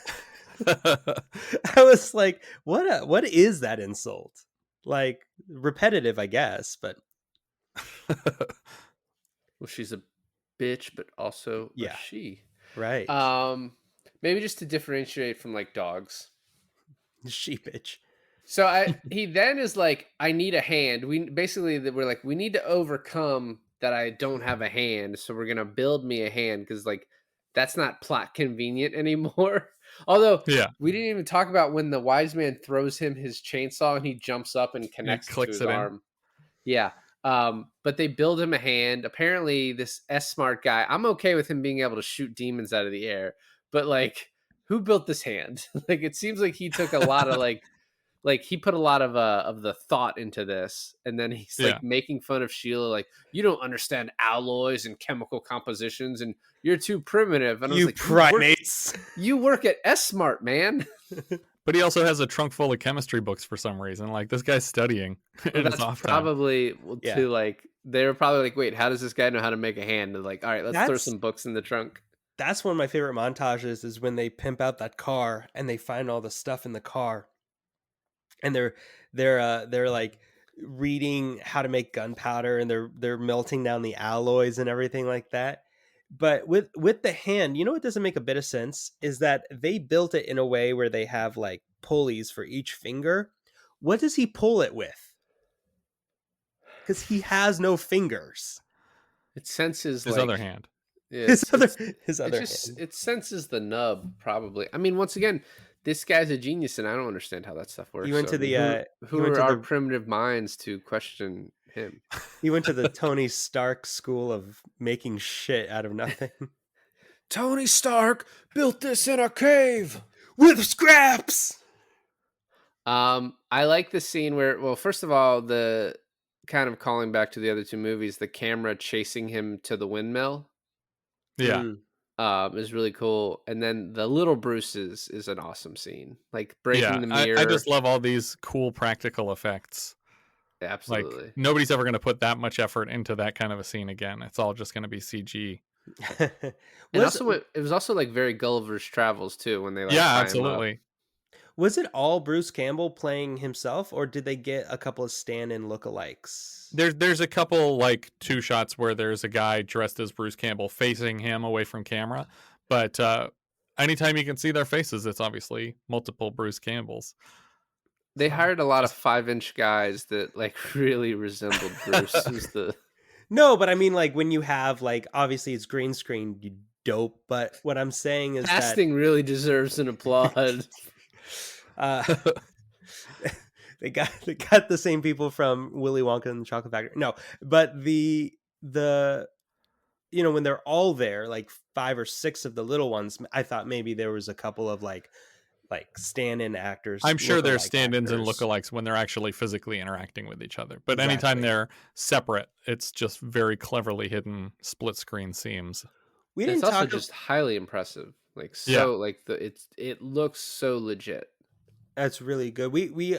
I was like, what is that insult? Like repetitive, I guess, but Well, she's a bitch, but also Yeah. a she. right. Maybe just to differentiate from like dogs. She bitch. So he then is like, I need a hand. We're like, we need to overcome that I don't have a hand, so we're gonna build me a hand, because like that's not plot convenient anymore. Although Yeah. we didn't even talk about when the wise man throws him his chainsaw and he jumps up and connects it to clicks his it in. arm. Yeah. But they build him a hand. Apparently this S-smart guy, I'm okay with him being able to shoot demons out of the air, but like, who built this hand? Like, it seems like he took a lot of like he put a lot of the thought into this, and then he's like making fun of Sheila, like, you don't understand alloys and chemical compositions, and you're too primitive. And I was You like, primates. you work at S-Smart, man. But he also has a trunk full of chemistry books for some reason. Like, this guy's studying in his That's off time. probably Yeah. to like, they were probably like, wait, how does this guy know how to make a hand? And like, all right, let's throw That's- some books in the trunk. That's one of my favorite montages is when they pimp out that car and they find all the stuff in the car. And they're like reading how to make gunpowder, and they're melting down the alloys and everything like that. But with the hand, you know what doesn't make a bit of sense is that they built it in a way where they have like pulleys for each finger. What does he pull it with? Because he has no fingers. It senses His like, other hand. Yeah, his other it hand. just it senses the nub probably. I mean, once again, this guy's a genius, and I don't understand how that stuff He works. went So I to mean, he who went are to our the primitive minds to question him? he went to the Tony Stark school of making shit out of nothing Tony Stark built this in a cave. with scraps. I like the scene where, well, first of all, the kind of calling back to the other two movies, the camera chasing him to the windmill, Yeah. is really cool. And then the little Bruce's is an awesome scene, like breaking Yeah. the I mirror. just love all these cool practical effects. Like Absolutely. nobody's ever going to put that much effort into that kind of a scene again. It's all just going to be CG. And also, it was also like very Gulliver's Travels too, when they like Yeah, tie him up. absolutely. Was it all Bruce Campbell playing himself, or did they get a couple of stand-in lookalikes? There's a couple like two shots where there's a guy dressed as Bruce Campbell facing him away from camera, but anytime you can see their faces, it's obviously multiple Bruce Campbells. They So, hired a lot of just- 5-inch guys that like really resembled Bruce. Was the No, but I mean, like when you have like obviously it's green screen, you dope. But what I'm saying is casting really deserves an applaud. that they got the same people from Willy Wonka and the Chocolate Factory. No, but the when they're all there, like 5 or 6 of the little ones, I thought maybe there was a couple of like stand-in actors. I'm sure there's lookalike stand-ins and actors. lookalikes when they're actually physically interacting with each other. But Exactly. anytime they're separate, it's just very cleverly hidden split screen seams. We It's didn't also talk. just highly impressive. Like Yeah. like it looks so legit. That's really good. We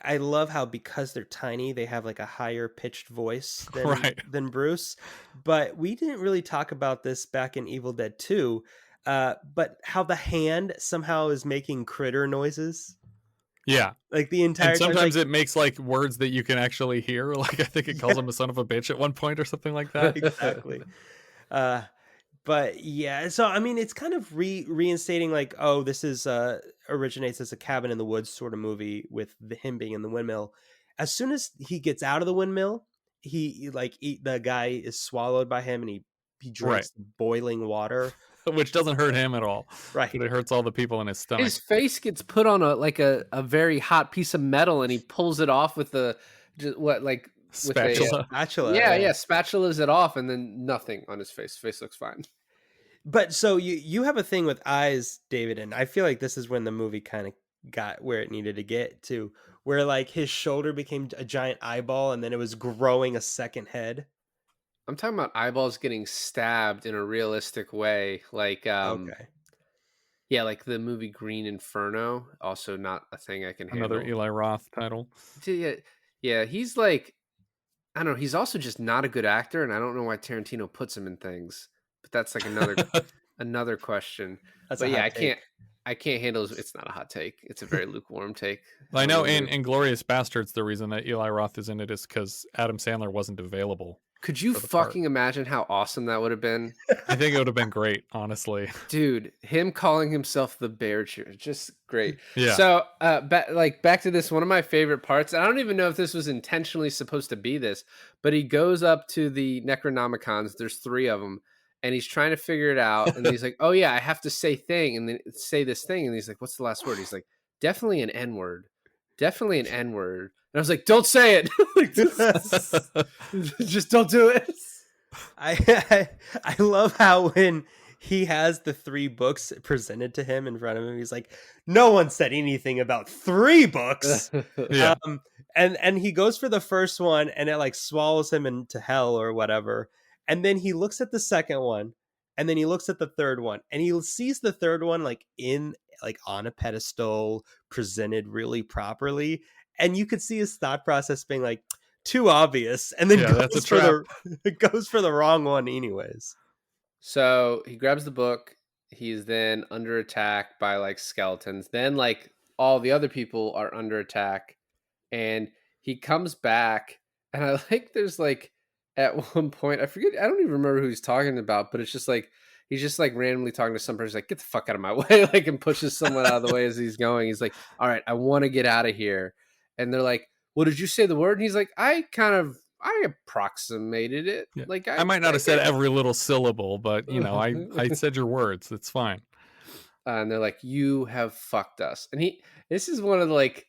I love how because they're tiny, they have like a higher pitched voice than Right. than Bruce. But we didn't really talk about this back in Evil Dead 2. But how the hand somehow is making critter noises. Yeah. Like the entire And time. sometimes Like, it makes like words that you can actually hear. Like I think it calls him a son of a bitch at one point or something like that. exactly. But yeah, so I mean, it's kind of reinstating like, oh, this is originates as a cabin in the woods sort of movie with him being in the windmill. As soon as he gets out of the windmill, the guy is swallowed by him, and he drinks boiling water. Which doesn't hurt him at all. Right. But it hurts all the people in his stomach. His face gets put on a very hot piece of metal, and he pulls it off with Spatula. Spatula. yeah, spatulas it off, and then nothing on his face. Face looks fine. But so you have a thing with eyes, David, and I feel like this is when the movie kind of got where it needed to get to, where like his shoulder became a giant eyeball, and then it was growing a second head. I'm talking about eyeballs getting stabbed in a realistic way, like Okay. yeah, like the movie Green Inferno. Also, not a thing I can handle. Another Eli Roth title. Yeah, he's like, I don't know. He's also just not a good actor, and I don't know why Tarantino puts him in things. But that's like another question. That's But a yeah, hot take. I can't handle. It's not a hot take. It's a very lukewarm take. I know Really. in Inglorious Bastards, the reason that Eli Roth is in it is because Adam Sandler wasn't available. Could you for the part. fucking imagine how awesome that would have been? I think it would have been great, honestly. Dude, him calling himself the Bear Cheer, just great. Yeah. So, back to this, one of my favorite parts. I don't even know if this was intentionally supposed to be this, but he goes up to the Necronomicons. There's 3 of them, and he's trying to figure it out. And he's like, "Oh yeah, I have to say thing, and then say this thing." And he's like, "What's the last word?" He's like, "Definitely an N word. Definitely an N word." And I was like, "Don't say it. Like, just don't do it." I love how when he has the 3 books presented to him in front of him, he's like, "No one said anything about 3 books." Yeah. And he goes for the first one, and it like swallows him into hell or whatever. And then he looks at the second one, and then he looks at the third one, and he sees the third one like on a pedestal, presented really properly. And you could see his thought process being like, too obvious, and then that's a goes for the wrong one anyways. So he grabs the book. He's then under attack by like skeletons. Then like all the other people are under attack, and he comes back. And I like there's like at one point I forget, I don't even remember who he's talking about, but it's just like he's just like randomly talking to some person. He's like, "Get the fuck out of my way!" Like, and pushes someone out of the way as he's going. He's like, "All right, I want to get out of here," and they're like, "Well, did you say the word?" And he's like, I kind of I approximated it. Yeah. Like I might not I have said get every little syllable, but I it. said your words. It's fine. And they're like, "You have fucked us." And this is one of the like,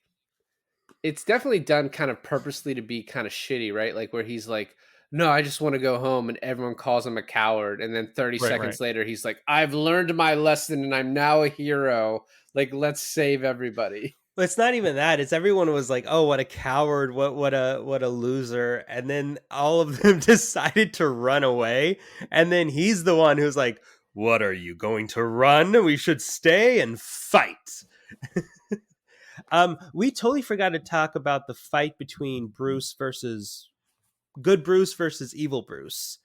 it's definitely done kind of purposely to be kind of shitty, right? Like where he's like, "No, I just want to go home," and everyone calls him a coward. And then 30 Right, right. seconds later, he's like, "I've learned my lesson, and I'm now a hero. Like, let's save everybody." But it's not even that. It's everyone was like, "Oh, what a coward! What a loser!" And then all of them decided to run away. And then he's the one who's like, "What are you going to run? We should stay and fight." We totally forgot to talk about the fight between Bruce versus good Bruce versus evil Bruce.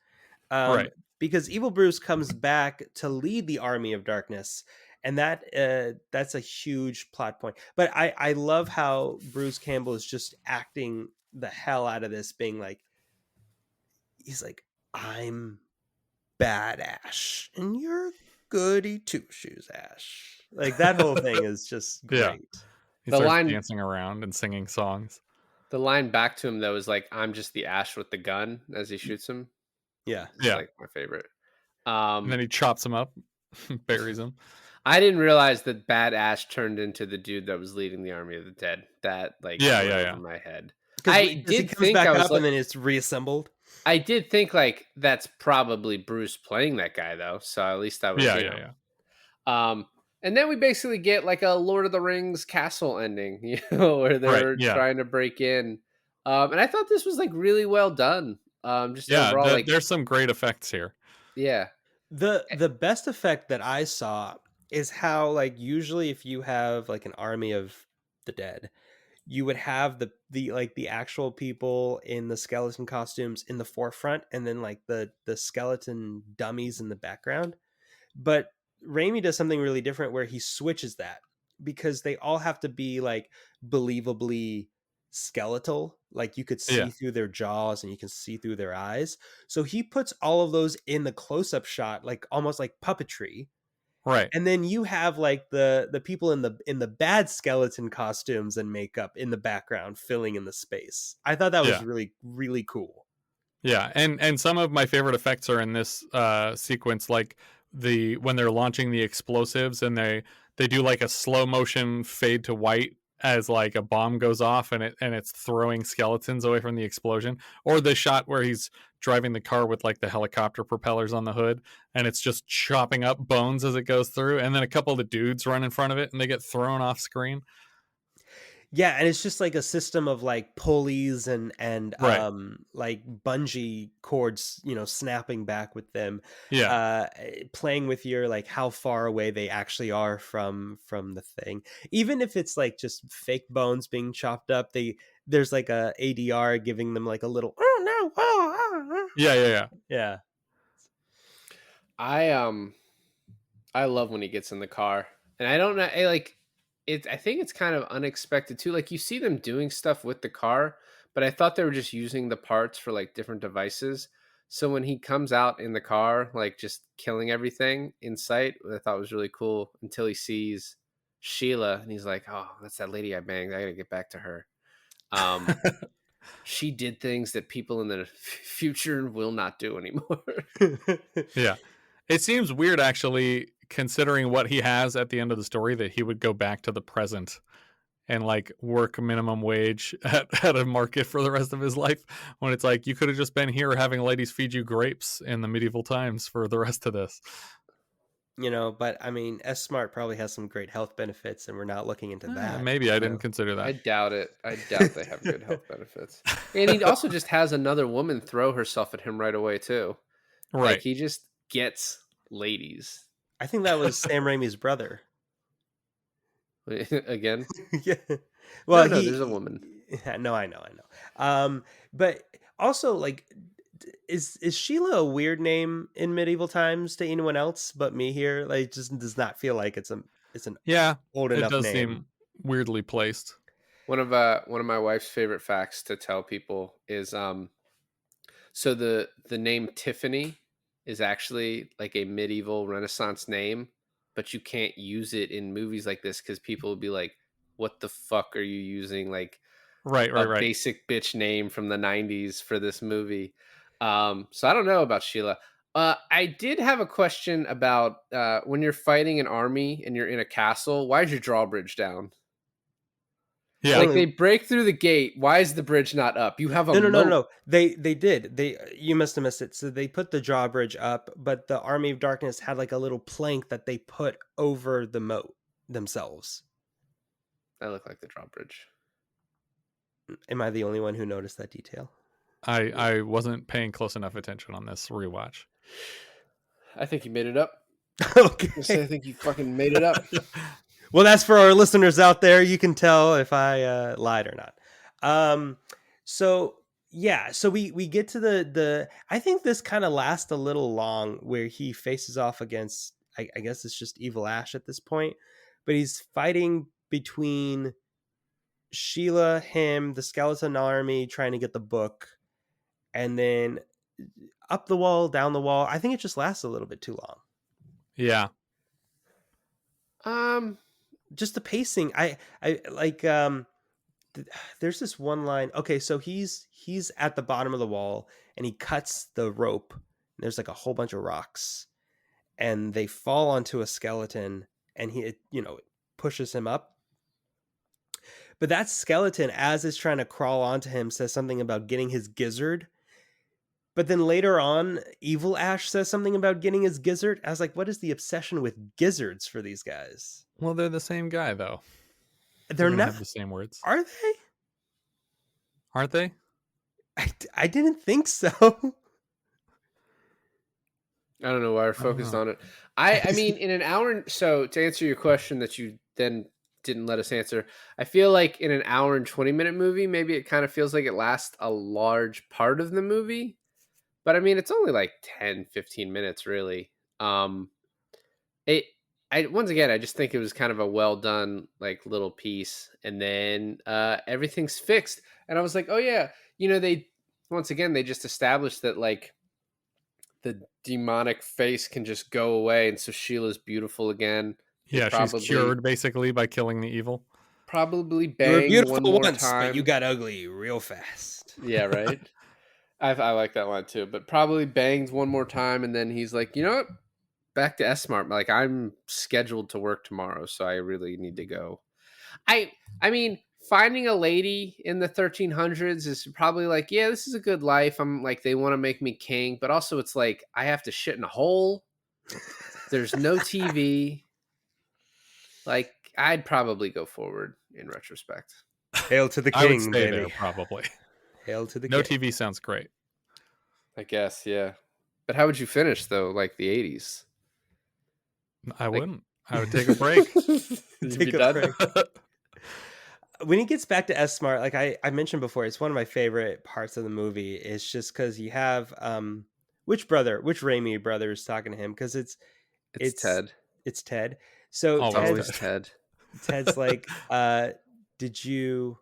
Um, Right. because evil Bruce comes back to lead the army of darkness, and that's a huge plot point. But I love how Bruce Campbell is just acting the hell out of this, being like, he's like, "I'm bad Ash, and you're goody two shoes Ash." Like that whole thing is just Yeah. great. He The starts line dancing around and singing songs. the line back to him though is like, "I'm just the Ash with the gun" as he shoots him. Yeah. It's Yeah. like my favorite. And then he chops him up, buries him. I didn't realize that Bad Ash turned into the dude that was leading the Army of the Dead. That like Yeah, went yeah, over yeah. my head. Because I he did comes think back I was up like, and then it's reassembled. I did think like that's probably Bruce playing that guy though. So at least I was, Yeah, yeah, yeah. and then we basically get like a Lord of the Rings castle ending, where Right. they're Yeah. trying to break in. And I thought this was like really well done. Just Yeah. overall, like, There's some great effects here. yeah, The best effect that I saw is how, like, usually if you have like an army of the dead, you would have the like the actual people in the skeleton costumes in the forefront, and then like the skeleton dummies in the background. But Raimi does something really different where he switches that, because they all have to be like believably skeletal. Like you could Yeah. see through their jaws and you can see through their eyes. So he puts all of those in the close-up shot, like almost like puppetry. Right. And then you have like the people in the bad skeleton costumes and makeup in the background filling in the space. I thought that was Yeah. really, really cool. Yeah, and some of my favorite effects are in this sequence, like when they're launching the explosives and they do like a slow motion fade to white as like a bomb goes off and it's throwing skeletons away from the explosion, or the shot where he's driving the car with like the helicopter propellers on the hood and it's just chopping up bones as it goes through, and then a couple of the dudes run in front of it and they get thrown off screen. Yeah, and it's just like a system of like pulleys and Right. like bungee cords, snapping back with them, Yeah. playing with your like how far away they actually are from the thing. Even if it's like just fake bones being chopped up, there's like a ADR giving them like a little oh no, Yeah, yeah, yeah. yeah. I love when he gets in the car, and I don't know, like it. I think it's kind of unexpected too. Like you see them doing stuff with the car, but I thought they were just using the parts for like different devices. So when he comes out in the car, like just killing everything in sight, I thought was really cool. Until he sees Sheila, and he's like, "Oh, that's that lady I banged. I gotta get back to her." Um, she did things that people in the future will not do anymore. Yeah. It seems weird, actually, considering what he has at the end of the story, that he would go back to the present and like work minimum wage at a market for the rest of his life, when it's like you could have just been here having ladies feed you grapes in the medieval times for the rest of this. But I mean, S Smart probably has some great health benefits, and we're not looking into that. Maybe I didn't consider I that. doubt it. I doubt they have good health benefits. And he also just has another woman throw herself at him right away too. Like Right. he just gets ladies. I think that was Sam Raimi's brother. Again. Yeah. Well, No, there's a woman. Yeah, no, I know. But also, like, is Sheila a weird name in medieval times to anyone else but me here? Like, it just does not feel like it's an Yeah. old It enough does name. seem weirdly placed. One of my wife's favorite facts to tell people is so the name Tiffany is actually like a medieval Renaissance name, but you can't use it in movies like this because people will be like, "What the fuck are you using?" Like Right, right, a right. basic bitch name from the 90s for this movie. So I don't know about Sheila. I did have a question about when you're fighting an army and you're in a castle, why is your drawbridge down? Yeah. Like they break through the gate. Why is the bridge not up? You have a moat. No. They did. You must have missed it. So they put the drawbridge up, but the Army of Darkness had like a little plank that they put over the moat themselves. That looked like the drawbridge. Am I the only one who noticed that detail? I wasn't paying close enough attention on this rewatch. I think you made it up. Okay. I think you fucking made it up. Well, that's for our listeners out there. You can tell if I lied or not. So yeah, so we get to the. I think this kind of lasts a little long, where he faces off against. I guess it's just Evil Ash at this point, but he's fighting between Sheila, him, the skeleton army, trying to get the book, and then up the wall, down the wall. I think it just lasts a little bit too long. Yeah. Just the pacing. I like there's this one line. Okay, so he's at the bottom of the wall and he cuts the rope. There's like a whole bunch of rocks and they fall onto a skeleton and he pushes him up. But that skeleton, as it's trying to crawl onto him, says something about getting his gizzard. But then later on, Evil Ash says something about getting his gizzard. I was like, what is the obsession with gizzards for these guys? Well, they're the same guy though. They're gonna not. have the same words, Are they? aren't they? I didn't think so. I don't know why we're focused know. on it. I mean, in an hour. So to answer your question that you then didn't let us answer, I feel like in an hour and 20-minute movie, maybe it kind of feels like it lasts a large part of the movie. But I mean, it's only like 10, 15 minutes, really. Once again, I just think it was kind of a well done, like little piece, and then everything's fixed. And I was like, oh yeah, they just established that like the demonic face can just go away, and so Sheila's beautiful again. Yeah, she's cured basically by killing the evil. Probably You were bang beautiful one more once, time. but you got ugly real fast. Yeah, right. I like that line too, but probably bangs one more time, and then he's like, you know what? Back to S Smart. Like I'm scheduled to work tomorrow, so I really need to go. I mean, finding a lady in the 1300s is probably like, yeah, this is a good life. I'm like, they want to make me king, but also it's like I have to shit in a hole. There's no TV. Like I'd probably go forward in retrospect. Hail to the king, I would stay baby. there probably. Hail to the No king. TV sounds great. I guess, yeah. But how would you finish though? Like the 80s? I wouldn't. I would take a break. Take a break. When he gets back to S Smart, like I mentioned before, it's one of my favorite parts of the movie. It's just because you have which Raimi brother is talking to him? Because it's Ted. It's Ted. So Always Ted. Ted's like, did you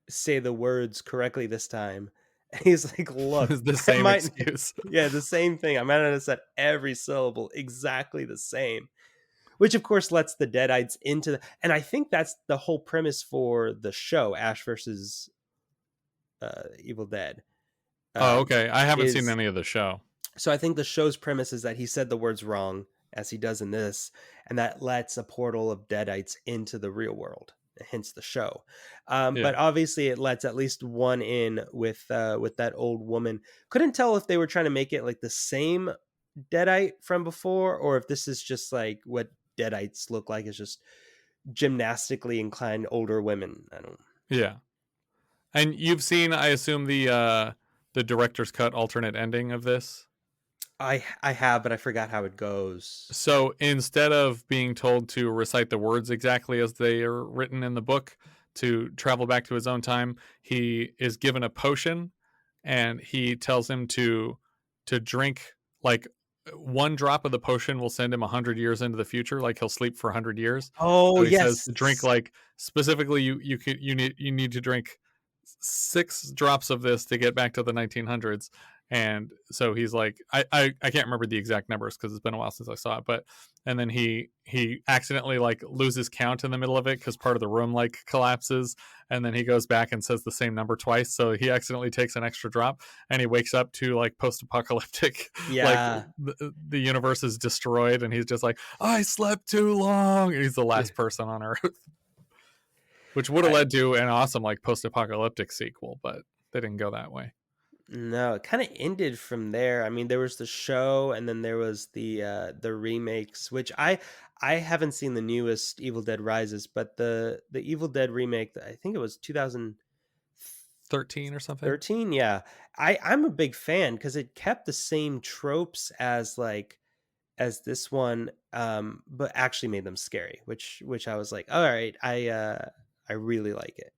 say the words correctly this time? And he's like, look, It's the same excuse. Yeah, the same thing. I might not have said every syllable exactly the same. Which of course lets the Deadites into and I think that's the whole premise for the show, Ash versus Evil Dead. Oh, okay. I haven't seen any of the show. So I think the show's premise is that he said the words wrong, as he does in this, and that lets a portal of Deadites into the real world, hence the show. But obviously it lets at least one in with that old woman. Couldn't tell if they were trying to make it like the same Deadite from before, or if this is just like what Deadites look like, is just gymnastically inclined older women. I don't. Yeah, and you've seen, I assume, the director's cut alternate ending of this. I have, but I forgot how it goes. So instead of being told to recite the words exactly as they are written in the book to travel back to his own time, he is given a potion, and he tells him to drink like one drop of the potion will send him 100 years into the future. Like he'll sleep for 100 years. Oh, so he yes. says to drink, like specifically you need to drink 6 drops of this to get back to the 1900s. And so he's like, I can't remember the exact numbers because it's been a while since I saw it, but and then he accidentally like loses count in the middle of it because part of the room like collapses, and then he goes back and says the same number twice, so he accidentally takes an extra drop, and he wakes up to like post-apocalyptic like Yeah. the universe is destroyed, and he's just like, I slept too long, and he's the last person on Earth, which would have I led to an awesome like post-apocalyptic sequel, but they didn't go that way. No, it kind of ended from there. I mean, there was the show, and then there was the remakes, which I haven't seen the newest Evil Dead Rises, but the Evil Dead remake, I think it was 2013. 13 or something. Yeah. I'm a big fan because it kept the same tropes as like as this one, but actually made them scary, which I was like, all right, I really like it.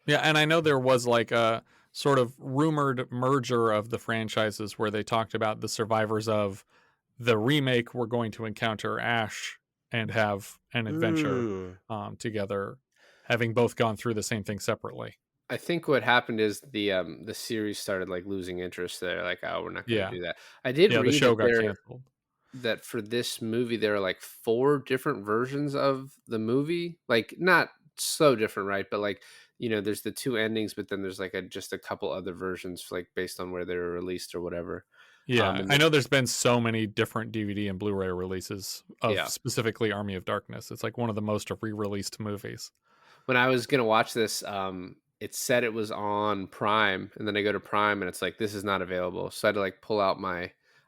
Yeah, and I know there was like a sort of rumored merger of the franchises where they talked about the survivors of the remake were going to encounter Ash and have an adventure Mm. together, having both gone through the same thing separately. I think what happened is the series started like losing interest there. Like, oh, we're not going to Yeah, do that. I did yeah, the read show that got canceled. that for this movie there are like 4 different versions of the movie. Like not so different, right? But like, there's the 2 endings, but then there's like just a couple other versions like based on where they were released or whatever. Yeah, And I know there's been so many different DVD and Blu-ray releases of yeah. specifically Army of Darkness. It's like one of the most re-released movies. When I was gonna watch this, it said it was on Prime, and then I go to Prime, and it's like this is not available. So I had to like pull out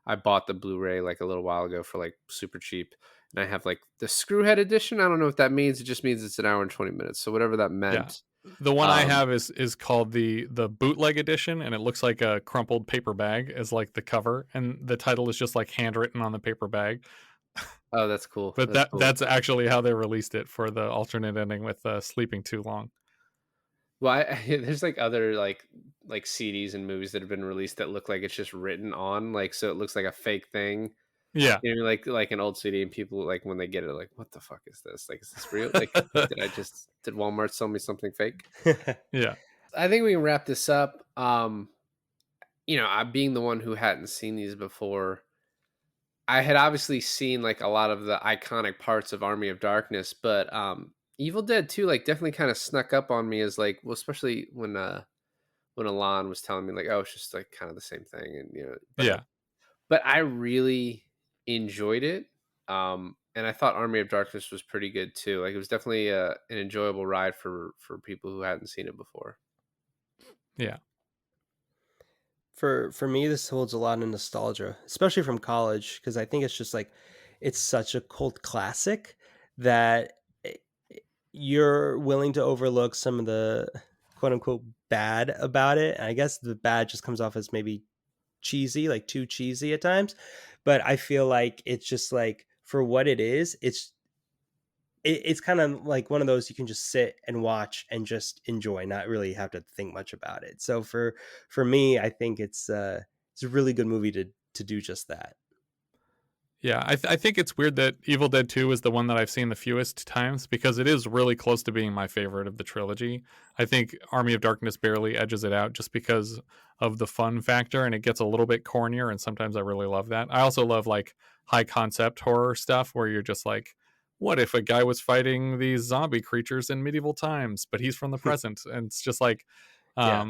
I bought the Blu-ray like a little while ago for like super cheap, and I have like the Screwhead edition. I don't know what that means. It just means it's an hour and 20 minutes. So whatever that Yeah. meant. The one I Um, have is called the bootleg edition, and it looks like a crumpled paper bag as like the cover, and the title is just like handwritten on the paper bag. oh, that's cool. But That's cool. that's actually how they released it for the alternate ending with sleeping too long. Well, there's like other like CDs and movies that have been released that look like it's just written on, like so it looks like a fake thing. Yeah. Like an old CD, and people like when they get it, like, what the fuck is this? Like, is this real? Like, did Walmart sell me something fake? Yeah. I think we can wrap this up. I being the one who hadn't seen these before, I had obviously seen like a lot of the iconic parts of Army of Darkness, but Evil Dead 2 like definitely kind of snuck up on me as like, well, especially when Alon was telling me like, oh, it's just like kind of the same thing, and Yeah. but I really enjoyed it. And I thought Army of Darkness was pretty good too. Like it was definitely an enjoyable ride for people who hadn't seen it before. Yeah. For me, this holds a lot of nostalgia, especially from college, because I think it's just like it's such a cult classic that you're willing to overlook some of the quote unquote bad about it. And I guess the bad just comes off as maybe cheesy, like too cheesy at times. But I feel like it's just like for what it is, it's kind of like one of those you can just sit and watch and just enjoy, not really have to think much about it. So for me, I think it's a really good movie to do just that. Yeah, I think it's weird that Evil Dead 2 is the one that I've seen the fewest times because it is really close to being my favorite of the trilogy. I think Army of Darkness barely edges it out just because of the fun factor, and it gets a little bit cornier, and sometimes I really love that. I also love like high concept horror stuff where you're just like, what if a guy was fighting these zombie creatures in medieval times, but he's from the present? And it's just like Yeah.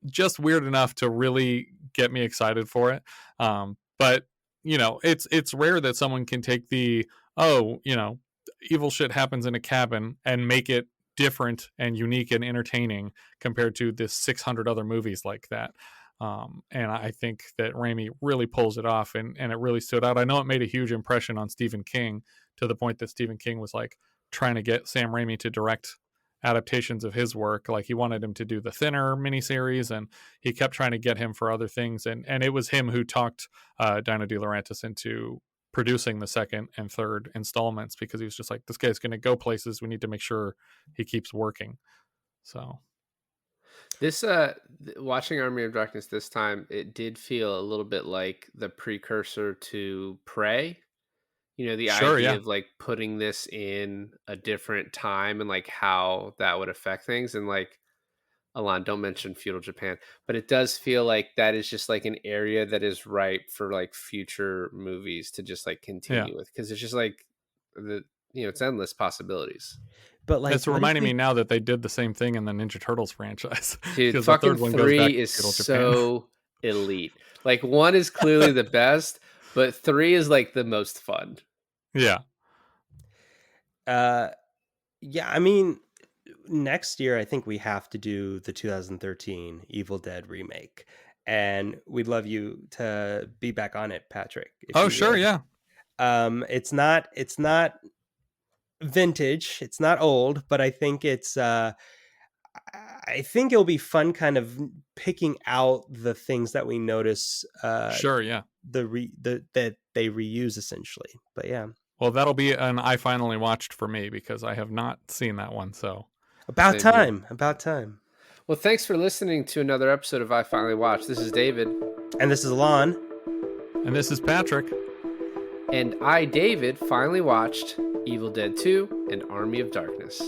just weird enough to really get me excited for it. But it's rare that someone can take the evil shit happens in a cabin and make it different and unique and entertaining compared to the 600 other movies like that. And I think that Raimi really pulls it off, and it really stood out. I know it made a huge impression on Stephen King to the point that Stephen King was like trying to get Sam Raimi to direct adaptations of his work. Like he wanted him to do the Thinner miniseries, and he kept trying to get him for other things. And it was him who talked Dino De Laurentiis into producing the second and third installments because he was just like, this guy's going to go places. We need to make sure he keeps working. So This watching Army of Darkness this time, it did feel a little bit like the precursor to Prey. The sure, idea yeah, of like putting this in a different time and like how that would affect things, and like Alon, don't mention feudal Japan, but it does feel like that is just like an area that is ripe for like future movies to just like Yeah. continue with, because it's just like it's endless possibilities. But like, It's what if reminding we- me now that they did the same thing in the Ninja Turtles franchise. Dude, because the fucking third one goes back 3 to is feudal Japan. so elite. Like 1 is clearly the best, but 3 is like the most fun. Yeah. yeah, I mean, next year I think we have to do the 2013 Evil Dead remake, and we'd love you to be back on it, Patrick. If Oh, you sure. would. Yeah. It's not vintage, it's not old, but I think I think it'll be fun kind of picking out the things that we notice Sure. Yeah. that they reuse essentially. But yeah, Well, that'll be an I finally watched for me because I have not seen that one. So about Same here. time, about time. Well, thanks for listening to another episode of I Finally Watched. This is David. And this is Alon. and this is Patrick. And I, David, finally watched Evil Dead 2 and Army of Darkness.